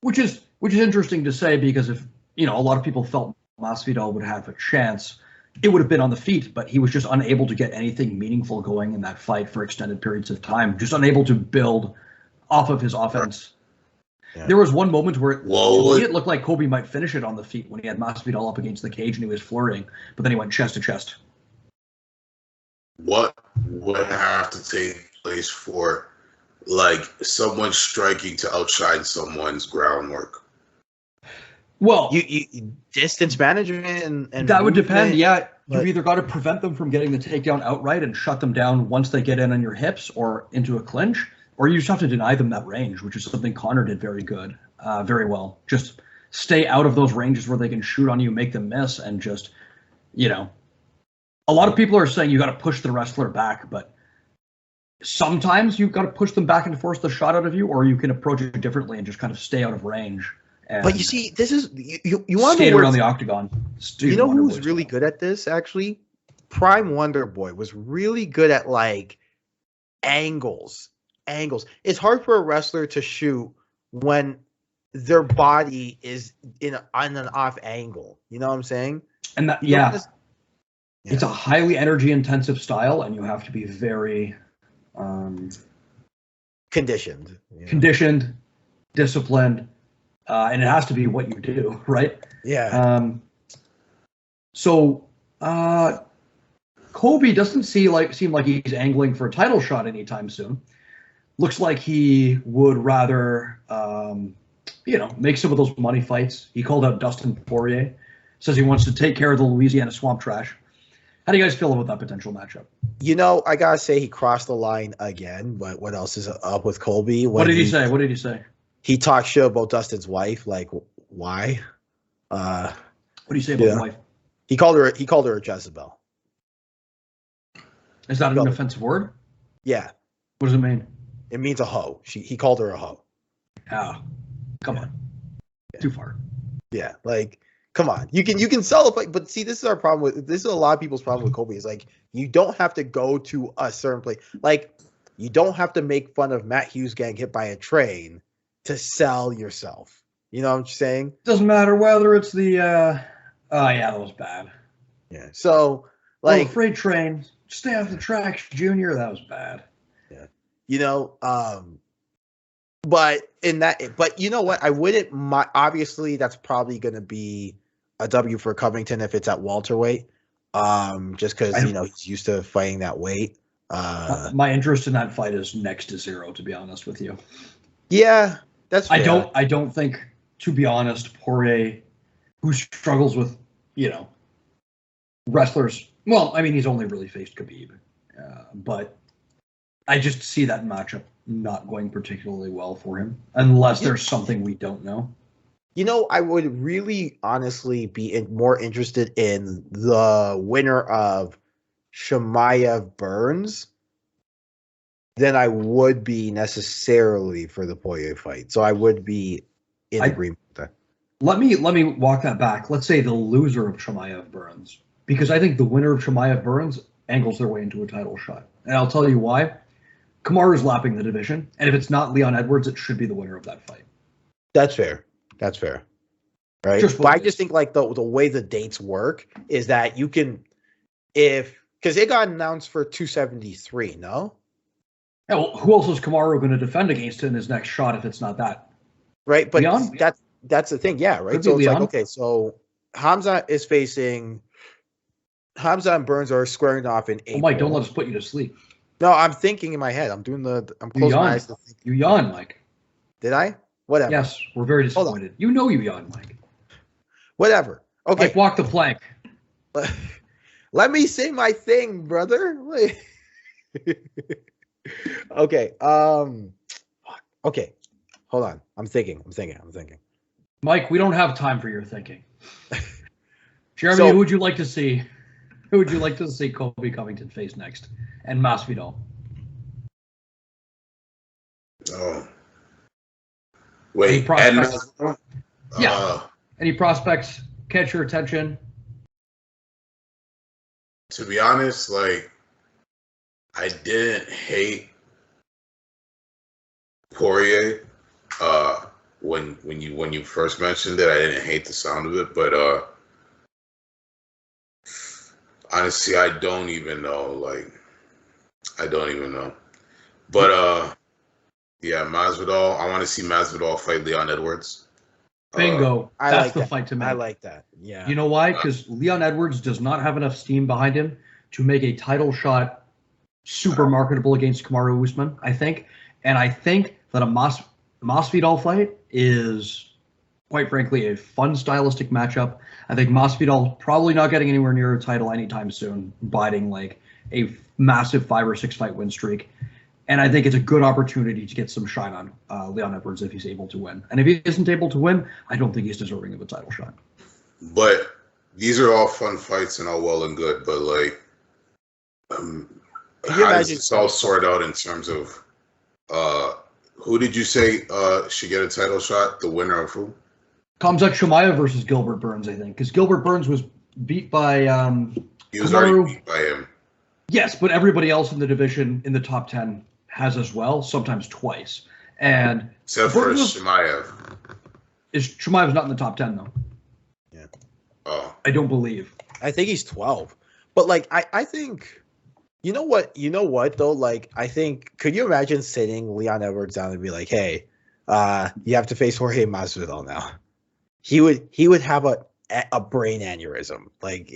Which is interesting to say, because if a lot of people felt Masvidal would have a chance, it would have been on the feet, but he was just unable to get anything meaningful going in that fight for extended periods of time, just unable to build off of his offense. Yeah. There was one moment where it looked like Colby might finish it on the feet when he had Masvidal up against the cage and he was flurrying, but then he went chest to chest. What would have to take place for someone striking to outshine someone's groundwork? Well, you distance management and that would depend. Yeah, you've either got to prevent them from getting the takedown outright and shut them down once they get in on your hips or into a clinch, or you just have to deny them that range, which is something Conor did very well. Just stay out of those ranges where they can shoot on you, make them miss, and just, a lot of people are saying you got to push the wrestler back, but sometimes you've got to push them back and force the shot out of you, or you can approach it differently and just kind of stay out of range. But you see, this is you want to skate around the octagon. You know who's really good at this? Actually, Prime Wonder Boy was really good at angles. It's hard for a wrestler to shoot when their body is on an off angle. You know what I'm saying? And that, it's a highly energy intensive style, and you have to be very conditioned, disciplined. And it has to be what you do, right? Yeah. So Colby doesn't seem like he's angling for a title shot anytime soon. Looks like he would rather, make some of those money fights. He called out Dustin Poirier. Says he wants to take care of the Louisiana swamp trash. How do you guys feel about that potential matchup? I gotta say he crossed the line again. But what else is up with Colby? What did he say? He talked shit about Dustin's wife. Why? What do you say about his wife? He called her a Jezebel. Is that an offensive word? Yeah. What does it mean? It means a hoe. He called her a hoe. Oh, come on. Too far. Yeah, like, come on. You can sell a fight, but see, this is our problem with this is a lot of people's problem with Colby. Is like you don't have to go to a certain place. Like, you don't have to make fun of Matt Hughes getting hit by a train to sell yourself. You know what I'm saying? Doesn't matter whether it's the oh yeah, that was bad. Yeah. So like freight train, stay off the tracks, Junior. That was bad. Yeah. You know, but you know what? I wouldn't. Obviously, that's probably going to be a W for Covington if it's at welterweight. Just because he's used to fighting that weight. My interest in that fight is next to zero, to be honest with you. Yeah, that's fair. I don't think, to be honest, Poirier, who struggles with wrestlers. Well, I mean, he's only really faced Khabib, but I just see that matchup not going particularly well for him unless there's something we don't know. You know, I would really honestly be more interested in the winner of Chimaev Burns than I would be necessarily for the Poirier fight. So I would be in agreement with that. Let me walk that back. Let's say the loser of Chimaev Burns, because I think the winner of Chimaev Burns angles their way into a title shot. And I'll tell you why. Kamaru's lapping the division, and if it's not Leon Edwards, it should be the winner of that fight. That's fair. That's fair. Right? But I just think like the way the dates work is that you can because it got announced for 273, no? Yeah, well, who else is Kamaru going to defend against in his next shot if it's not that? Right, but Leon? that's the thing, yeah, right? So it's Leon? Like, okay, so Hamza and Burns are squaring off in April. Oh, Mike, don't let us put you to sleep. No, I'm thinking in my head. I'm closing my eyes to think. You yawn, Mike. Did I? Whatever. Yes, we're very disappointed. You know you yawn, Mike. Whatever. Okay. Mike, walk the plank. Let me say my thing, brother. Okay. Okay. Hold on. I'm thinking. Mike, we don't have time for your thinking. Jeremy, who would you like to see? Who would you like to see Colby Covington face next? And Masvidal. Oh. Wait, and Masvidal? Yeah. Any prospects catch your attention? To be honest, like, I didn't hate Poirier when you first mentioned it. I didn't hate the sound of it, but honestly, I don't even know. But yeah, Masvidal. I want to see Masvidal fight Leon Edwards. Bingo. That's the fight to make. I like that. Yeah. You know why? Because Leon Edwards does not have enough steam behind him to make a title shot super marketable against Kamaru Usman, I think. And I think that a Masvidal fight is, quite frankly, a fun stylistic matchup. I think Masvidal probably not getting anywhere near a title anytime soon, biting like a massive 5 or 6 fight win streak. And I think it's a good opportunity to get some shine on Leon Edwards if he's able to win. And if he isn't able to win, I don't think he's deserving of a title shot. But these are all fun fights and all well and good. But like, how does this all sort out in terms of who did you say should get a title shot? The winner of who? Khamzat Chimaev versus Gilbert Burns, I think, because Gilbert Burns was beat by. He was already beat by him. Yes, but everybody else in the division in the top 10 has as well, sometimes twice. And except for Chimaev. Chimaev's not in the top 10 though? Yeah. Oh. I don't believe. I think he's 12. But like I think you know what though? Like I think could you imagine sitting Leon Edwards down and be like, hey, you have to face Jorge Masvidal now. He would have a brain aneurysm. Like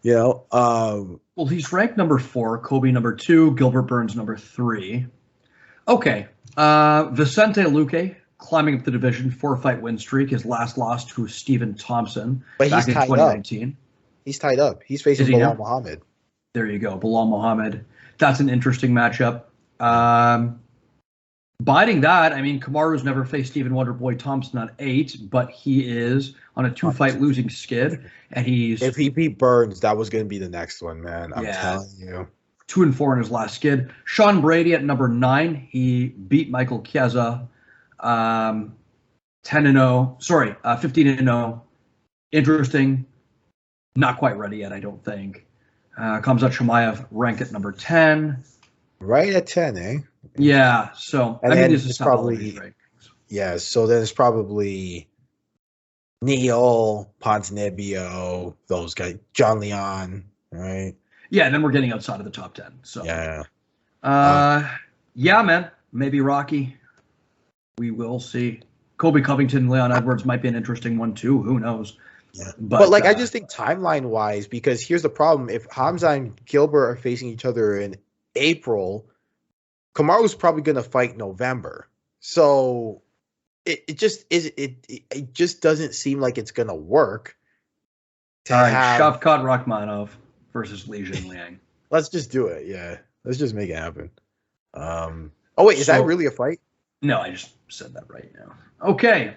well, he's ranked number 4, Kobe number 2, Gilbert Burns number 3. Okay. Vicente Luque climbing up the division, 4-fight win streak. His last loss to Stephen Thompson back in 2019. Up. He's tied up. He's facing Bilal Muhammad. There you go. Bilal Muhammad. That's an interesting matchup. Biting that, I mean, Kamaru's never faced Stephen Wonderboy Thompson at 8, but he is on a 2-fight losing skid, and if he beat Burns, that was going to be the next one, man. I'm telling you. 2-4 in his last skid. Sean Brady at number 9. He beat Michael Chiesa, 10-0. Sorry, 15-0. Interesting. Not quite ready yet, I don't think. Khamzat Chimaev ranked at number 10. Right at 10, eh? Yeah. So and I mean, this is probably So then it's probably Neil, Ponzinibbio, those guys, John Leon, right? Yeah, and then we're getting outside of the top 10. So yeah. Yeah, man. Maybe Rocky. We will see. Colby Covington, Leon Edwards might be an interesting one too. Who knows? Yeah. But like, I just think timeline wise, because here's the problem: if Hamza and Gilbert are facing each other in April, Kamaru's probably going to fight November. So it just doesn't seem like it's going to work. All right, Shavkat Rakhmonov versus Li Jingliang. Let's just do it. Yeah, let's just make it happen. Oh wait, is that really a fight? No, I just said that right now. Okay.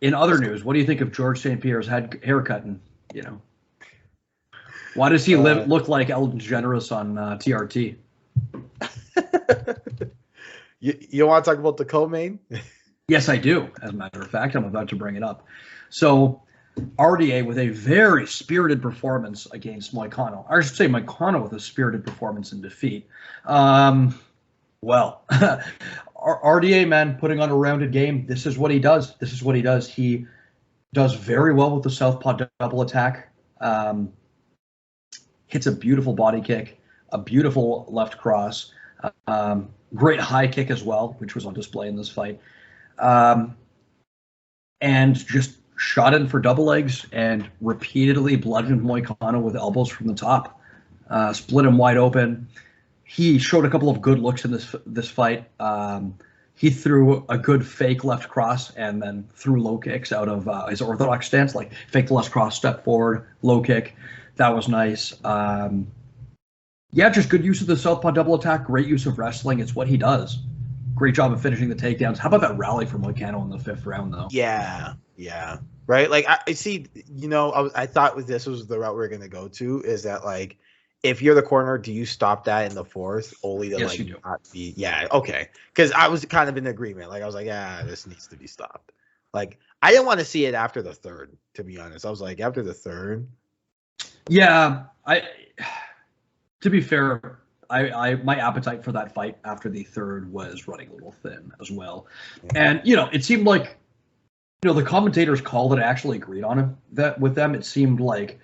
In other news, what do you think of George St. Pierre's haircut? And why does he look like Ellen DeGeneres on TRT? You want to talk about the co-main? Yes, I do. As a matter of fact, I'm about to bring it up. So, RDA with a very spirited performance against Moicano. I should say Moicano with a spirited performance in defeat. Well, RDA, man, putting on a rounded game. This is what he does. He does very well with the southpaw double attack. Hits a beautiful body kick, a beautiful left cross, great high kick as well, which was on display in this fight. And just shot in for double legs and repeatedly bludgeoned Moicano with elbows from the top, split him wide open. He showed a couple of good looks in this fight. He threw a good fake left cross and then threw low kicks out of his orthodox stance, like fake the left cross, step forward, low kick. That was nice. Just good use of the southpaw double attack, great use of wrestling. It's what he does. Great job of finishing the takedowns. How about that rally from Moicano in the 5th round, though? Yeah. Right? Like, I see, I thought this was the route we were going to go to, is that, like, if you're the corner, do you stop that in the 4th? Only to, yes, you do. Not be, yeah, okay. Because I was kind of in agreement. Like, I was like, this needs to be stopped. Like, I didn't want to see it after the 3rd, to be honest. I was like, after the 3rd? Yeah, to be fair, my appetite for that fight after the 3rd was running a little thin as well. And, it seemed like, the commentators called it, actually agreed on him, that with them. It seemed like,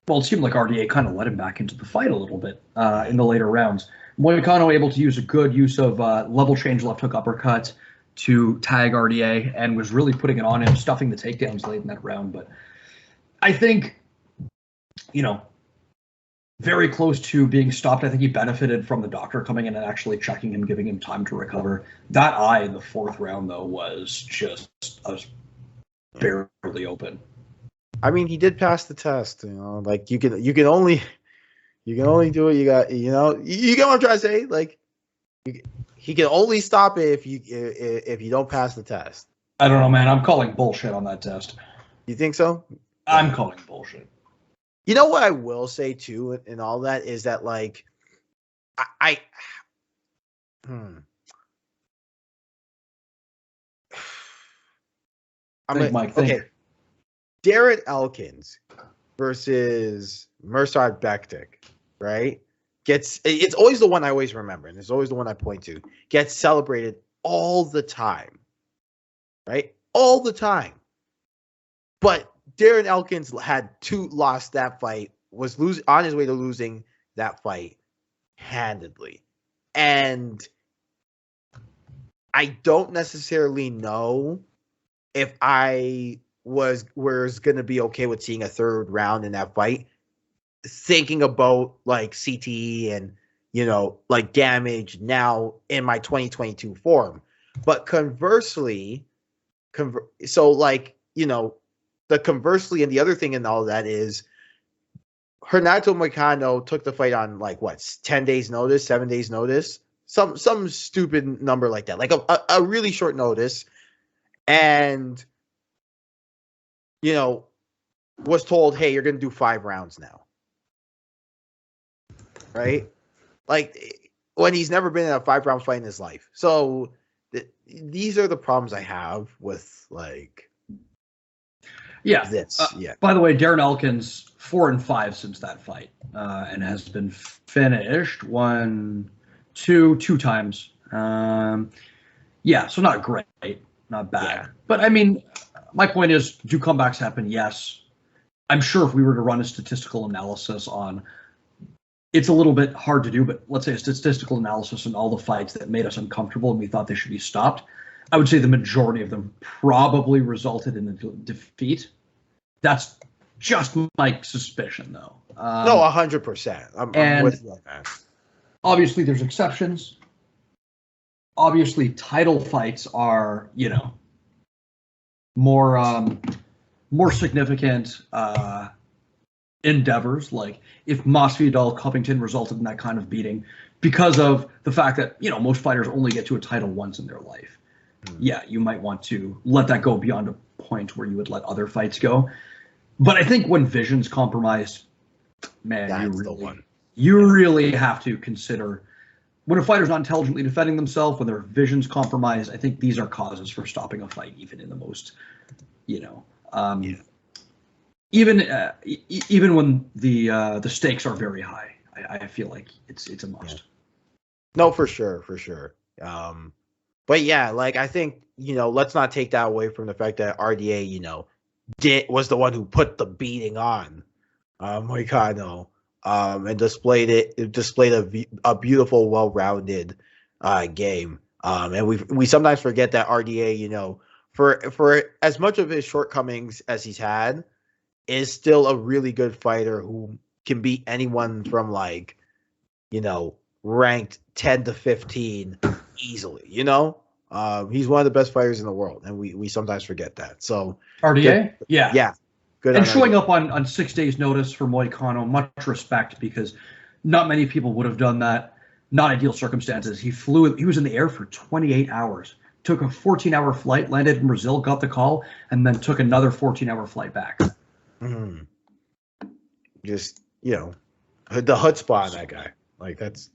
it seemed like RDA kind of let him back into the fight a little bit in the later rounds. Moicano able to use a good use of level change left hook uppercut to tag RDA and was really putting it on him, stuffing the takedowns late in that round. But I think, very close to being stopped. I think he benefited from the doctor coming in and actually checking him, giving him time to recover. That eye in the 4th round, though, was just barely open. I mean, he did pass the test. Like you can only do what you got. You get what I'm trying to say. Like he can only stop it if you don't pass the test. I don't know, man. I'm calling bullshit on that test. You think so? I'm calling bullshit. You know what I will say too, and all that is that, like, I Mike, think. Okay. Darren Elkins versus Mirsad Bektik, right? It's always the one I always remember, and it's always the one I point to. Gets celebrated all the time, right? All the time. But Darren Elkins lost that fight, was on his way to losing that fight handedly. And I don't necessarily know if I was going to be okay with seeing a 3rd round in that fight, thinking about like CTE and, like damage now in my 2022 form. But conversely, the conversely and the other thing in all that is Renato Moicano took the fight on 7 days notice, some stupid number like that, like a really short notice, and was told, hey, you're gonna do 5 rounds now, right? Like when he's never been in a 5-round fight in his life. So these are the problems I have with like this. By the way, Darren Elkins 4-5 since that fight, and has been finished 2 times. So not great, not bad. Yeah. But I mean, my point is, do comebacks happen? Yes. I'm sure if we were to run a statistical analysis on, it's a little bit hard to do, but let's say a statistical analysis on all the fights that made us uncomfortable and we thought they should be stopped, I would say the majority of them probably resulted in a defeat. That's just my suspicion, though. No, 100%. I'm with you on that. Obviously, there's exceptions. Obviously, title fights are, more significant endeavors. Like if Masvidal Covington resulted in that kind of beating, because of the fact that most fighters only get to a title once in their life. Yeah, you might want to let that go beyond a point where you would let other fights go. But I think when vision's compromised, man, you really have to consider when a fighter's not intelligently defending themselves, when their vision's compromised. I think these are causes for stopping a fight, even in the most, even when the stakes are very high. I feel like it's a must. Yeah. No, for sure. But yeah, like I think let's not take that away from the fact that RDA was the one who put the beating on Moicano, and displayed a beautiful, well-rounded game. And we sometimes forget that RDA, for as much of his shortcomings as he's had, is still a really good fighter who can beat anyone from ranked 10 to 15 easily. He's one of the best fighters in the world, and we sometimes forget that. So RDA, good. And showing up on 6 days' notice for Moicano, much respect, because not many people would have done that. Not ideal circumstances. He was in the air for 28 hours. Took a 14-hour flight, landed in Brazil, got the call, and then took another 14-hour flight back. Mm-hmm. Just the chutzpah on that guy. Like that's.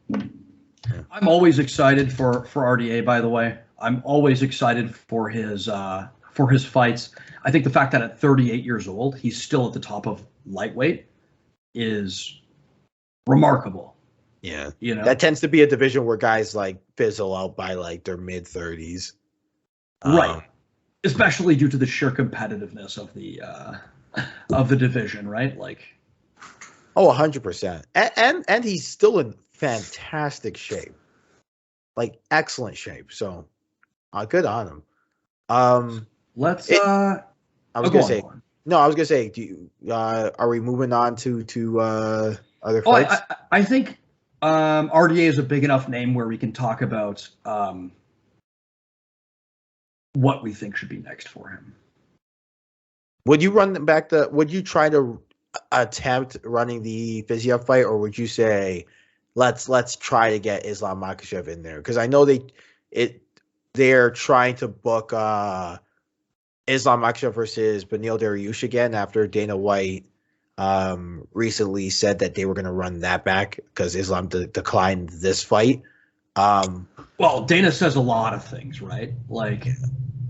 Yeah. I'm always excited for RDA. By the way, I'm always excited for his fights. I think the fact that at 38 years old he's still at the top of lightweight is remarkable. Yeah, that tends to be a division where guys fizzle out by their mid-30s, right? Especially due to the sheer competitiveness of the division, right? 100%. And he's still in fantastic shape, excellent shape. So, good on him. I was gonna say, do you, are we moving on to other fights? I think RDA is a big enough name where we can talk about what we think should be next for him. Would you would you try to attempt running the Fiziev fight, or would you say let's try to get Islam Makhachev in there? Because I know they're trying to book Islam Makhachev versus Beneil Dariush again after Dana White recently said that they were going to run that back because Islam declined this fight. Well, Dana says a lot of things, right?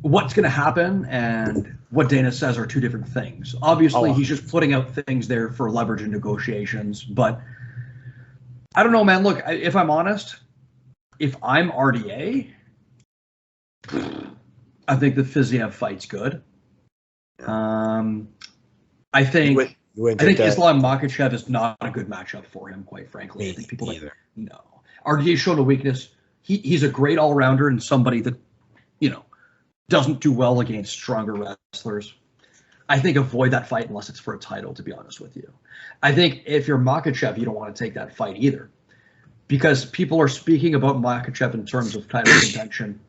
What's going to happen and what Dana says are two different things. Obviously, he's just putting out things there for leverage and negotiations. But I don't know, man. Look, if I'm honest, if I'm RDA, I think the Fiziev fight's good. I think Islam Makhachev is not a good matchup for him, quite frankly. I think people no. RDA's shown a weakness. He's a great all-rounder and somebody that, doesn't do well against stronger wrestlers. I think avoid that fight unless it's for a title, to be honest with you. I think if you're Makhachev, you don't want to take that fight either, because people are speaking about Makhachev in terms of title contention.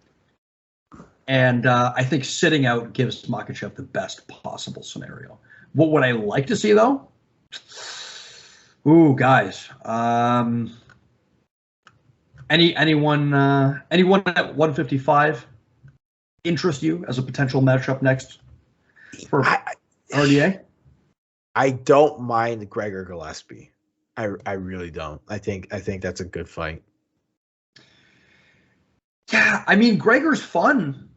And I think sitting out gives Makhachev the best possible scenario. What would I like to see, though? Ooh, guys. Anyone at 155 interest you as a potential matchup next for RDA? I don't mind Gregor Gillespie. I really don't. I think that's a good fight. Yeah, I mean Gregor's fun.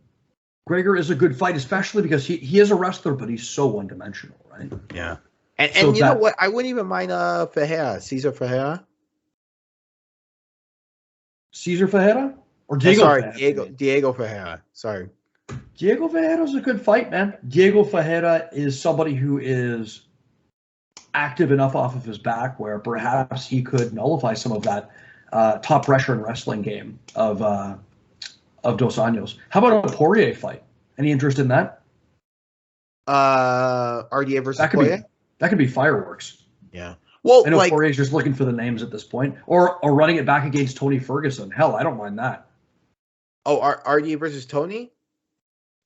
Gregor is a good fight, especially because he is a wrestler, but he's so one-dimensional, right? Yeah. And you know what? I wouldn't even mind Ferreira, Cesar Ferreira. Cesar Ferreira? Or Diego Ferreira? Diego Ferreira. Sorry. Diego Ferreira's a good fight, man. Diego Ferreira is somebody who is active enough off of his back where perhaps he could nullify some of that top pressure and wrestling game of Dos Anjos. How about a Poirier fight? Any interest in that? RDA versus Poirier? That could be fireworks. Yeah. Well, I know Poirier's just looking for the names at this point, or running it back against Tony Ferguson. Hell, I don't mind that. Oh, RDA versus Tony?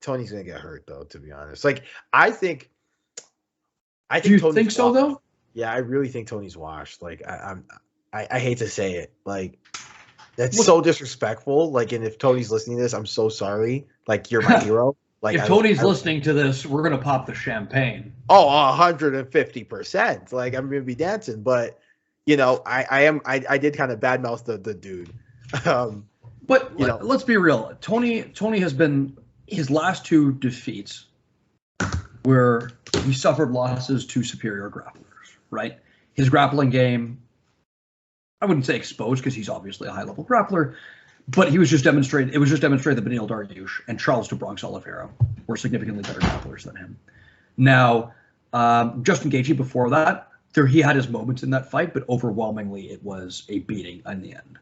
Tony's gonna get hurt though, to be honest. Like, I think. Do you think so though? Yeah, I really think Tony's washed. Like, I hate to say it. Like, that's so disrespectful. Like, and if Tony's listening to this, I'm so sorry. Like, you're my hero. Like, if Tony's listening to this, we're gonna pop the champagne. Oh, 150%. Like, I'm gonna be dancing. But you know, I did kind of badmouth the dude. But let's be real. Tony has been his last two defeats where he suffered losses to superior grapplers, right? His grappling game, I wouldn't say exposed because he's obviously a high-level grappler, but it was just demonstrated that Beneil Dariush and Charles do Bronx Oliveira were significantly better grapplers than him. Now, Justin Gaethje before that, he had his moments in that fight, but overwhelmingly it was a beating in the end.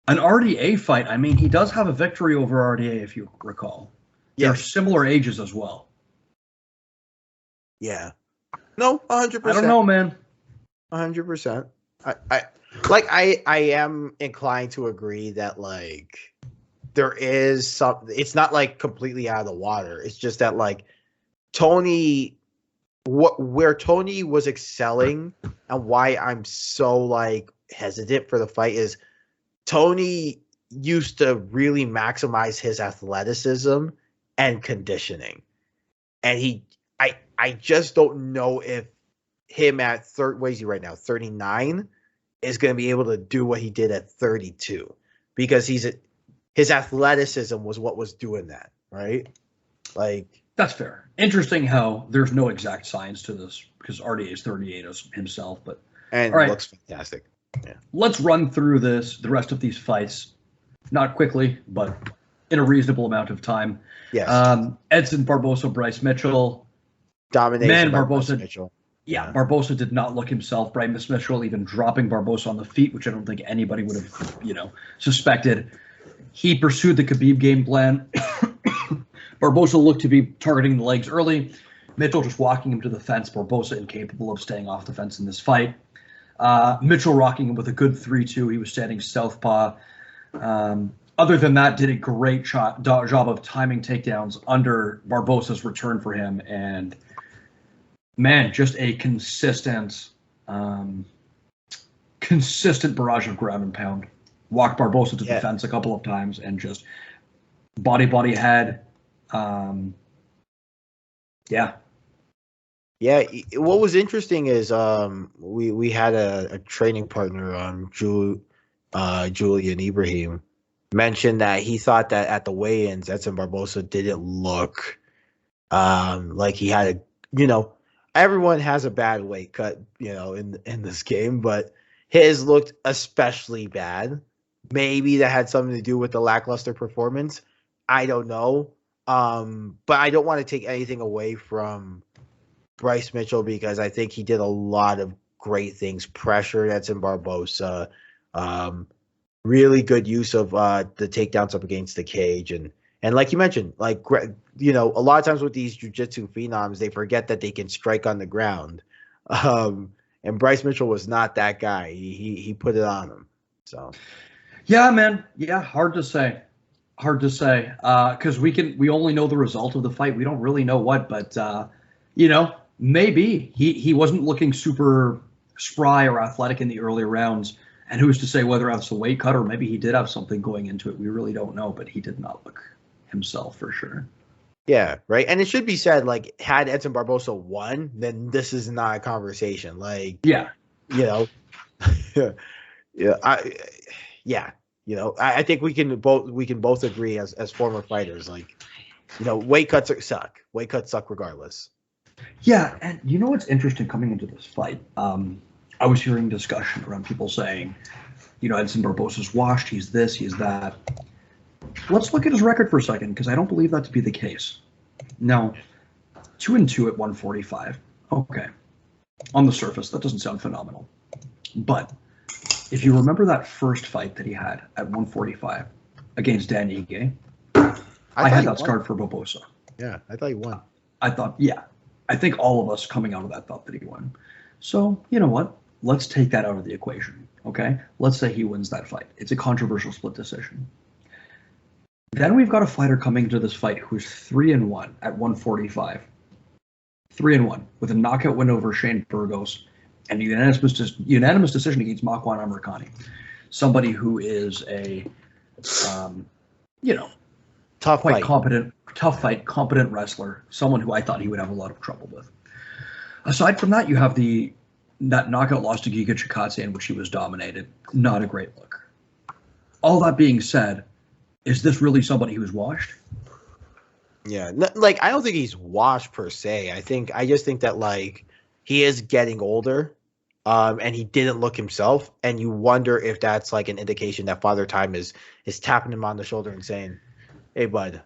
An RDA fight, I mean, he does have a victory over RDA, if you recall. They're similar ages as well. Yeah. No, 100%. I don't know, man. 100%. I am inclined to agree that like there is some. It's not like completely out of the water. It's just that like Tony, where Tony was excelling, and why I'm so like hesitant for the fight is Tony used to really maximize his athleticism and conditioning, and I just don't know if him at what is he right now, 39, is going to be able to do what he did at 32, because his athleticism was what was doing that, right? Like, that's fair. Interesting how there's no exact science to this because RDA is 38 himself, but and all right. Looks fantastic. Yeah. Let's run through the rest of these fights, not quickly, but in a reasonable amount of time. Yes. Edson Barbosa, Bryce Mitchell. Domination. Man, by Barbosa. Bryce Mitchell. Yeah, Barbosa did not look himself. Bryce Mitchell even dropping Barbosa on the feet, which I don't think anybody would have, suspected. He pursued the Khabib game plan. Barbosa looked to be targeting the legs early. Mitchell just walking him to the fence. Barbosa incapable of staying off the fence in this fight. Mitchell rocking him with a good 3-2. He was standing southpaw. Other than that, did a great job of timing takedowns under Barbosa's return for him. And, man, just a consistent barrage of ground and pound. Walked Barbosa to the fence a couple of times and just body head. Yeah. Yeah, what was interesting is we had a training partner, Julian Ibrahim, mentioned that he thought that at the weigh-ins, Edson Barbosa didn't look like he had everyone has a bad weight cut, in this game, but his looked especially bad. Maybe that had something to do with the lackluster performance. I don't know. But I don't want to take anything away from Bryce Mitchell because I think he did a lot of great things. Pressured Edson Barbosa, really good use of the takedowns up against the cage, and like you mentioned, like a lot of times with these jiu-jitsu phenoms, they forget that they can strike on the ground, and Bryce Mitchell was not that guy. He put it on him. So, yeah, man, yeah, hard to say. Because we only know the result of the fight. We don't really know what, but maybe he wasn't looking super spry or athletic in the early rounds, And who's to say whether that's a weight cut or maybe he did have something going into it? We really don't know, but he did not look himself for sure. Yeah, right. And it should be said, like, had Edson Barbosa won, then this is not a conversation. Like, yeah, yeah, I think we can both agree as former fighters, like, weight cuts suck. Weight cuts suck regardless. Yeah, and you know what's interesting coming into this fight? I was hearing discussion around people saying, Edson Barbosa's washed, he's this, he's that. Let's look at his record for a second, because I don't believe that to be the case. Now, 2-2 at 145. Okay. On the surface, that doesn't sound phenomenal. But if you remember that first fight that he had at 145 against Dan Ige, I had that scarred for Barbosa. Yeah, I thought he won. I think all of us coming out of that thought that he won. So, you know what? Let's take that out of the equation, okay? Let's say he wins that fight. It's a controversial split decision. Then we've got a fighter coming into this fight who's 3-1 at 145. 3-1 with a knockout win over Shane Burgos and a unanimous decision against Makwan Amirkhani. Somebody who is a, tough fight, competent wrestler. Someone who I thought he would have a lot of trouble with. Aside from that, you have that knockout loss to Giga Chikadze in which he was dominated. Not a great look. All that being said, is this really somebody who's washed? Yeah, I don't think he's washed per se. I just think that, like, he is getting older, and he didn't look himself, and you wonder if that's like an indication that Father Time is tapping him on the shoulder and saying, "Hey, bud,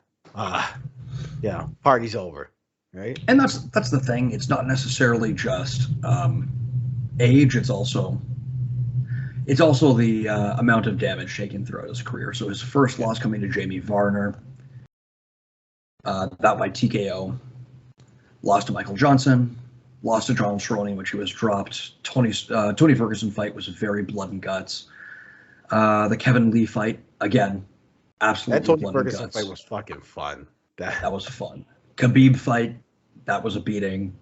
party's over," right? And that's the thing. It's not necessarily just age. It's also the amount of damage taken throughout his career. So his first loss coming to Jamie Varner, that by TKO, lost to Michael Johnson, lost to Donald Cerrone, which he was dropped. Tony Ferguson fight was very blood and guts. The Kevin Lee fight, again, absolutely that Tony blood Ferguson and guts. fight was fucking fun. That was fun. Khabib fight, that was a beating.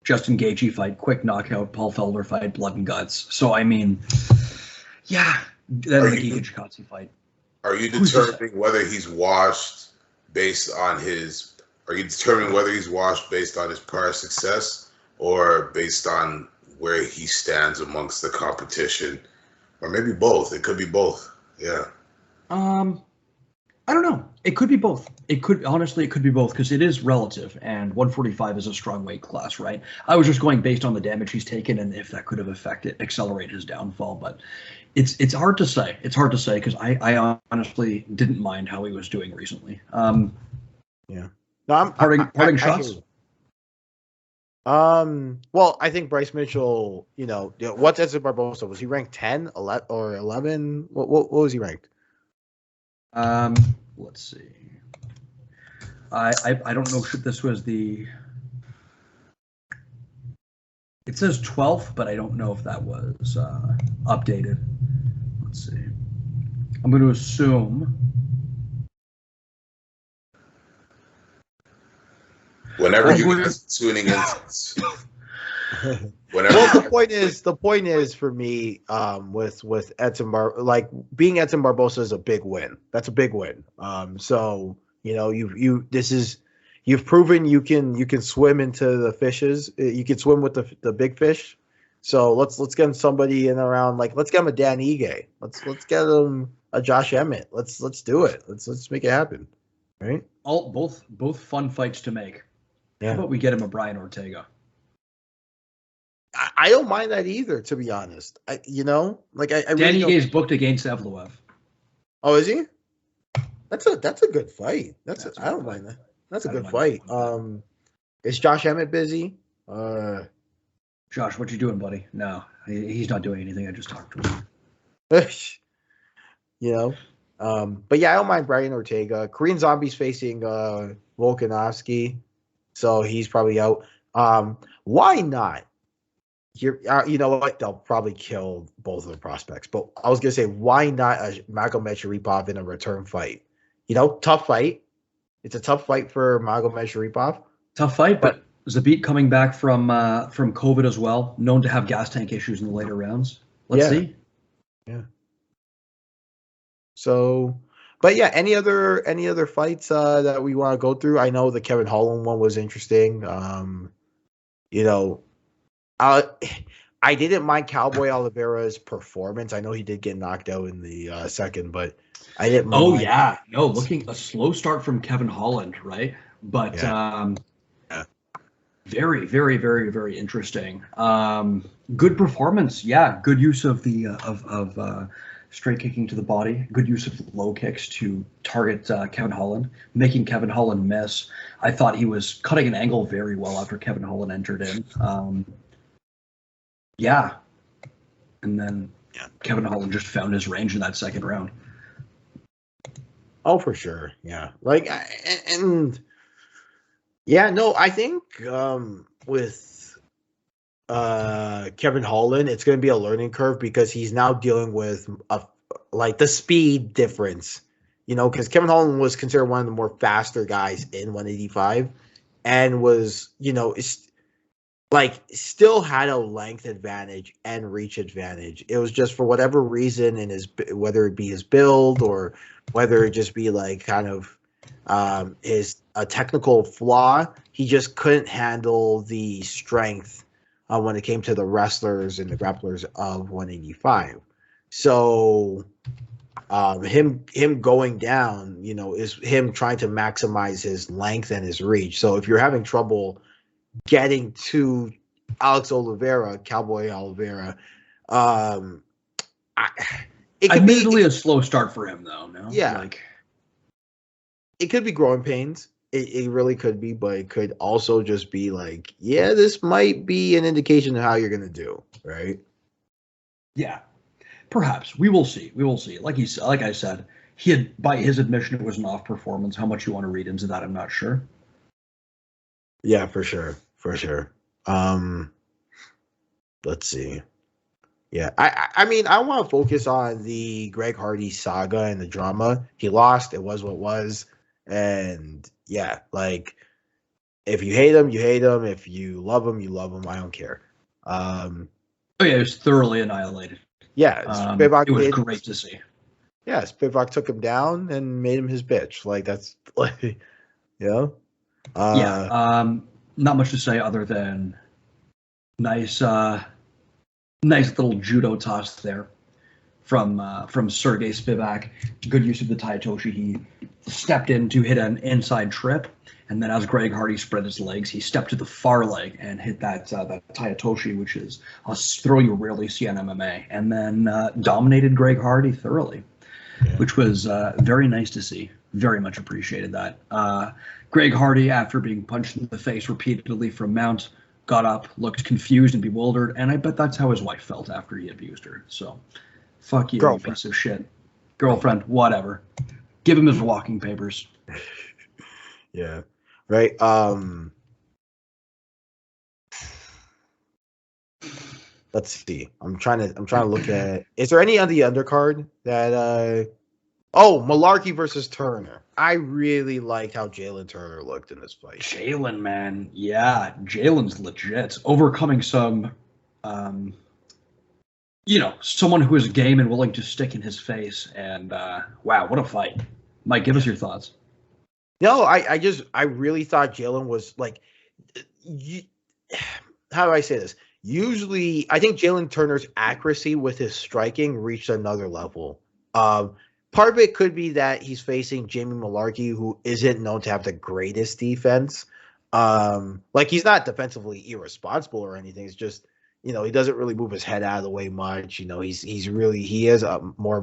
Justin Gaethje fight, quick knockout. Paul Felder fight, blood and guts. So, I mean, yeah. Then the Giga Chikadze fight. Are you determining whether he's washed based on his... Are you determining whether he's washed based on his prior success or based on where he stands amongst the competition? Or maybe both. It could be both. Yeah. I don't know. It could be both. It could be both because it is relative, and 145 is a strong weight class, right? I was just going based on the damage he's taken and if that could have accelerated his downfall, but it's hard to say. It's hard to say because I honestly didn't mind how he was doing recently. Yeah. No, parting shots. Well, I think Bryce Mitchell, what's Edson Barbosa? Was he ranked 10, 11, or 11? What was he ranked? Let's see. I don't know if this was the... It says 12th, but I don't know if that was updated. Let's see. I'm going to assume... Whenever you guys are tuning in... Well, the point is for me, with Edson being Edson Barbosa is a big win. That's a big win. So you've proven you can swim into the fishes. You can swim with the big fish. So let's get him somebody in around, let's get him a Dan Ige. Let's get him a Josh Emmett. Let's do it. Let's make it happen. Right? Both fun fights to make. Yeah. How about we get him a Brian Ortega? I don't mind that either, to be honest. I Danny really Gay's booked against Evloev. Oh, is he? That's a good fight. I don't mind that. That's a good fight. Is Josh Emmett busy? Josh, what you doing, buddy? No, he's not doing anything. I just talked to him. But yeah, I don't mind Brian Ortega. Korean Zombie's facing Volkanovski, so he's probably out. Why not? You know what? They'll probably kill both of the prospects. But I was gonna say, why not a Magomed Sharipov in a return fight? Tough fight. It's a tough fight for Magomed Sharipov. Tough fight, but Zabit coming back from COVID as well, known to have gas tank issues in the later rounds. Let's see. Yeah. So, but yeah, any other fights that we want to go through? I know the Kevin Holland one was interesting. You know, uh, I didn't mind Cowboy Oliveira's performance. I know he did get knocked out in the second, but I didn't Oh mind. yeah, no, looking a slow start from Kevin Holland, right? But Yeah. very, very, very, very interesting. Good performance, yeah. Good use of the straight kicking to the body. Good use of low kicks to target Kevin Holland, making Kevin Holland miss. I thought he was cutting an angle very well after Kevin Holland entered in. Yeah, and then Kevin Holland just found his range in that second round. Oh, for sure. Yeah. Like, and yeah, no, I think with Kevin Holland, it's going to be a learning curve because he's now dealing with like the speed difference, because Kevin Holland was considered one of the more faster guys in 185 and was, like still had a length advantage and reach advantage. It was just for whatever reason in whether it be his build or whether it just be like kind of his a technical flaw, he just couldn't handle the strength when it came to the wrestlers and the grapplers of 185. So him going down, is him trying to maximize his length and his reach. So if you're having trouble getting to Cowboy Oliveira, it could admittedly a slow start for him though. No, yeah, it could be growing pains. It really could be, but it could also just be like, yeah, this might be an indication of how you're gonna do, right? Yeah, perhaps we will see. We will see. Like I said, he had, by his admission, it was an off performance. How much you want to read into that, I'm not sure. Yeah, for sure. Let's see. Yeah, I mean, I want to focus on the Greg Hardy saga and the drama. He lost. It was what it was. And yeah, like if you hate him, you hate him. If you love him, you love him. I don't care. Oh yeah, it was thoroughly annihilated. Yeah, it was great to see. Yeah, Spivak took him down and made him his bitch. Like that's like, not much to say other than nice little judo toss there from Sergey Spivak. Good use of the Tayatoshi. He stepped in to hit an inside trip, and then as Greg Hardy spread his legs, he stepped to the far leg and hit that Tayatoshi, which is a throw you rarely see on MMA, and then dominated Greg Hardy thoroughly, which was very nice to see. Very much appreciated that. Greg Hardy, after being punched in the face repeatedly from Mount, got up, looked confused and bewildered, and I bet that's how his wife felt after he abused her. So, fuck you, you piece of shit. Girlfriend, whatever. Give him his walking papers. Yeah. Right. Let's see. I'm trying to look at. Is there any on the undercard that? Malarkey versus Turner. I really liked how Jalen Turner looked in this fight. Jalen, man, yeah, Jalen's legit. Overcoming some, someone who is game and willing to stick in his face. And wow, what a fight! Mike, give us your thoughts. No, I really thought Jalen was like, how do I say this? Usually, I think Jalen Turner's accuracy with his striking reached another level. Part of it could be that he's facing Jamie Malarkey, who isn't known to have the greatest defense. Like he's not defensively irresponsible or anything. It's just, he doesn't really move his head out of the way much. He is more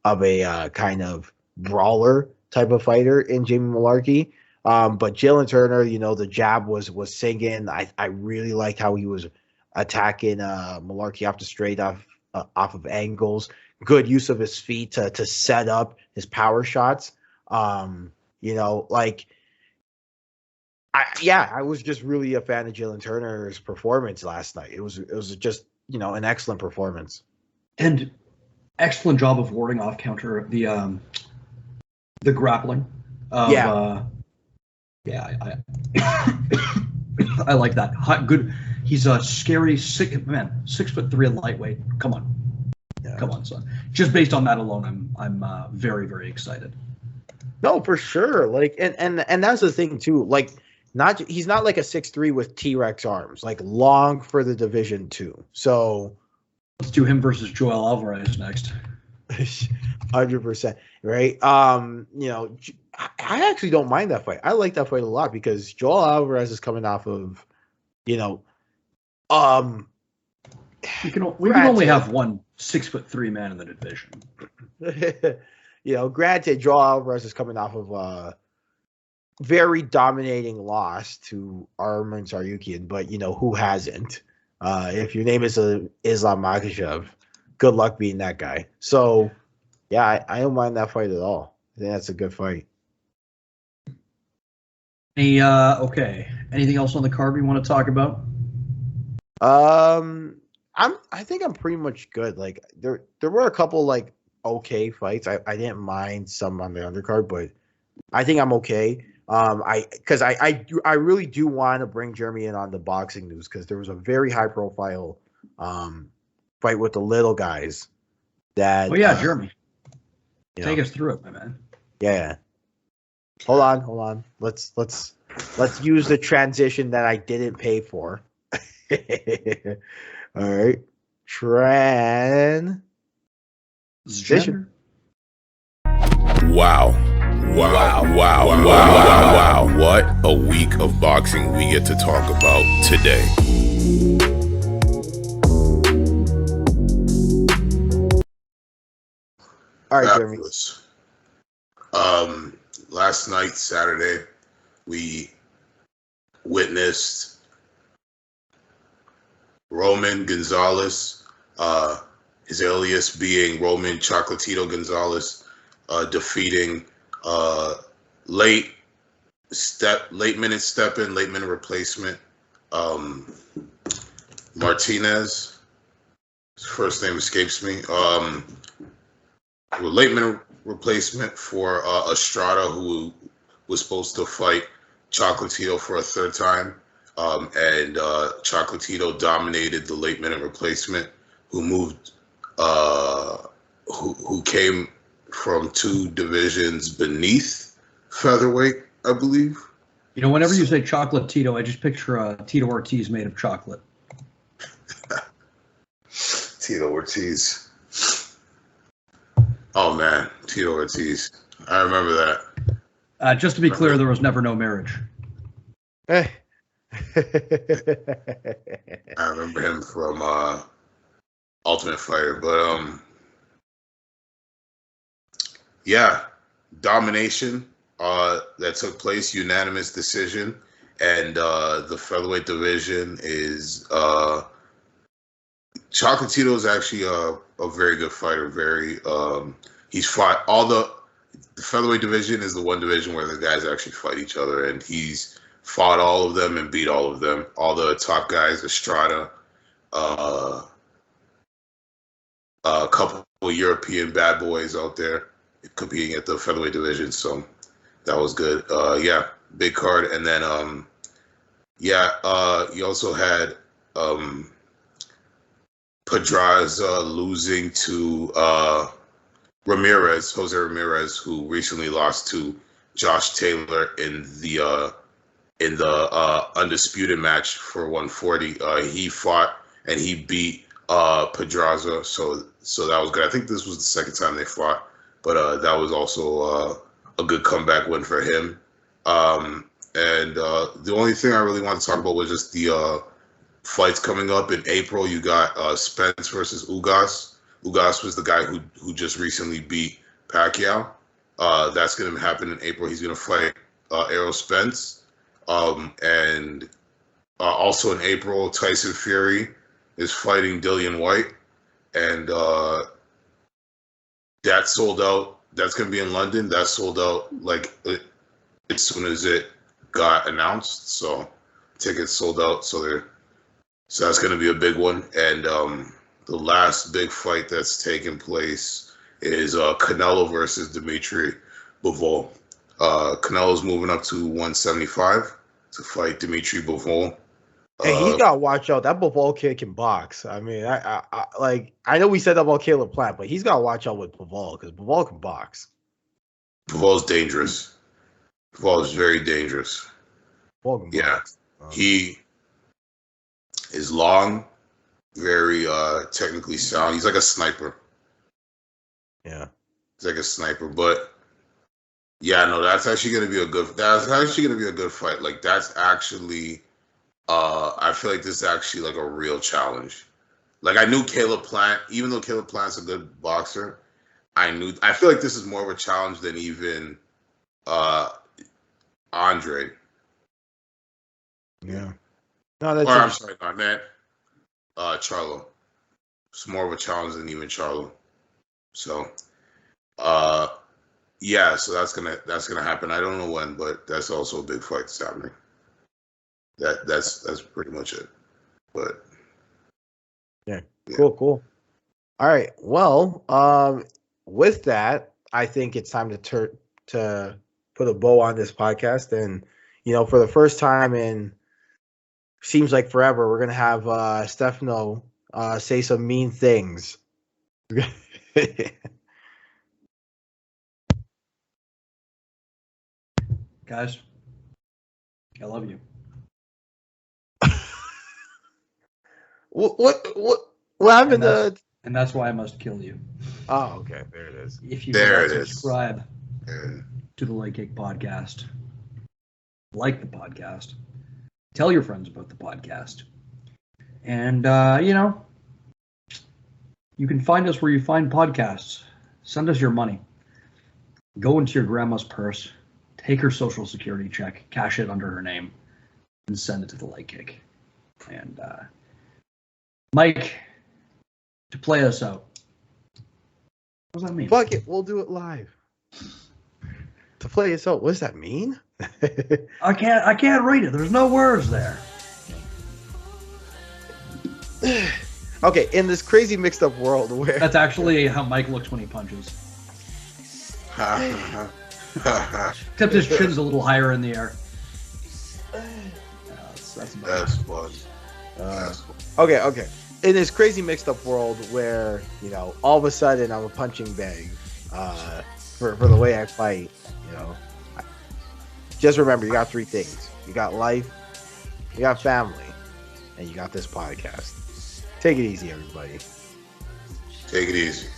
of a kind of brawler type of fighter in Jamie Malarkey. But Jalen Turner, the jab was singing. I really liked how he was attacking Malarkey off the straight off of angles. Good use of his feet to set up his power shots. I was just really a fan of Jalen Turner's performance last night. It was just, an excellent performance. And excellent job of warding off counter the grappling. I like that. Good. He's a scary 6'3" lightweight. Come on. Yeah. Come on, son. Just based on that alone, I'm very, very excited. No, for sure. Like, and that's the thing too. Like, he's not like a 6'3" with T-Rex arms. Like, long for the division too. So let's do him versus Joel Alvarez next. 100%. Right. I actually don't mind that fight. I like that fight a lot because Joel Alvarez is coming off of, we can only have one 6'3" man in the division. Granted, Joel Alvarez is coming off of a very dominating loss to Arman Tsarukyan, but who hasn't? If your name is Islam Makhachev, good luck being that guy. So, yeah, I don't mind that fight at all. I think that's a good fight. Okay. Anything else on the card we want to talk about? I think I'm pretty much good. Like there were a couple like okay fights. I didn't mind some on the undercard, but I think I'm okay. I really do want to bring Jeremy in on the boxing news because there was a very high profile fight with the little guys that. Oh yeah, Jeremy. Take us through it, my man. Yeah. Hold on. Let's use the transition that I didn't pay for. All right. Transition. Wow. What a week of boxing we get to talk about today. All right, Jeremy. Last night, Saturday, we witnessed Roman Gonzalez, his alias being Roman Chocolatito Gonzalez, defeating late minute step-in, late minute replacement Martinez. His first name escapes me. Late minute replacement for Estrada, who was supposed to fight Chocolatito for a third time. And Chocolatito dominated the late minute replacement, who moved, who came from two divisions beneath featherweight, I believe. Whenever you say Chocolatito, I just picture Tito Ortiz made of chocolate. Tito Ortiz. Oh man, Tito Ortiz. I remember that. Just to be clear, there was never no marriage. Hey. I remember him from Ultimate Fighter, but yeah, domination that took place, unanimous decision, and the featherweight division is Chocolatito is actually a very good fighter. He's fought the featherweight division is the one division where the guys actually fight each other, and he's fought all of them and beat all of them. All the top guys, Estrada, a couple of European bad boys out there competing at the featherweight division. So that was good. Yeah, big card. And then, you also had Pedraza losing to Jose Ramirez, who recently lost to Josh Taylor in the undisputed match for 140. He fought and he beat Pedraza, so that was good. I think this was the second time they fought, but that was also a good comeback win for him. And the only thing I really want to talk about was just the fights coming up in April. You got Spence versus Ugas. Ugas was the guy who just recently beat Pacquiao. That's going to happen in April. He's going to fight Errol Spence. And also in April, Tyson Fury is fighting Dillian White, and that sold out. That's going to be in London. That sold out as soon as it got announced. So tickets sold out. So that's going to be a big one. And the last big fight that's taking place is Canelo versus Dimitri Bivol. Canelo's moving up to 175 to fight Dimitri Bivol. Hey, he's got to watch out. That Bivol kid can box. I mean, I know we said that about Caleb Plant, but he's got to watch out with Bivol because Bivol can box. Bivol's dangerous. Bivol is very dangerous. Yeah, he is long, very technically sound. He's like a sniper. Yeah, he's like a sniper. But yeah, no, that's actually gonna be a good. That's actually gonna be a good fight. Like that's actually. I feel like this is actually like a real challenge. Like I knew Caleb Plant, even though Caleb Plant's a good boxer, I feel like this is more of a challenge than even Andre. Yeah. No, that's. I'm sorry, not man. Charlo. It's more of a challenge than even Charlo. So, yeah. So that's gonna happen. I don't know when, but that's also a big fight that's happening. That's pretty much it. But yeah. Cool. All right. Well, with that, I think it's time to put a bow on this podcast, and for the first time in seems like forever, we're gonna have Stefano say some mean things. Guys, I love you. What happened and that's why I must kill you. Oh, okay. There it is. If you subscribe to the Leg Kick Podcast, like the podcast, tell your friends about the podcast, and you can find us where you find podcasts. Send us your money. Go into your grandma's purse, take her social security check, cash it under her name, and send it to the Leg Kick. And Mike, to play us out. What does that mean? Fuck it, we'll do it live. To play us out, what does that mean? I can't read it. There's no words there. Okay, in this crazy mixed up world where that's actually how Mike looks when he punches. Except his chin's a little higher in the air. That's fun. Okay. In this crazy mixed up world where, all of a sudden I'm a punching bag for the way I fight, just remember you got three things. You got life, you got family, and you got this podcast. Take it easy, everybody. Take it easy.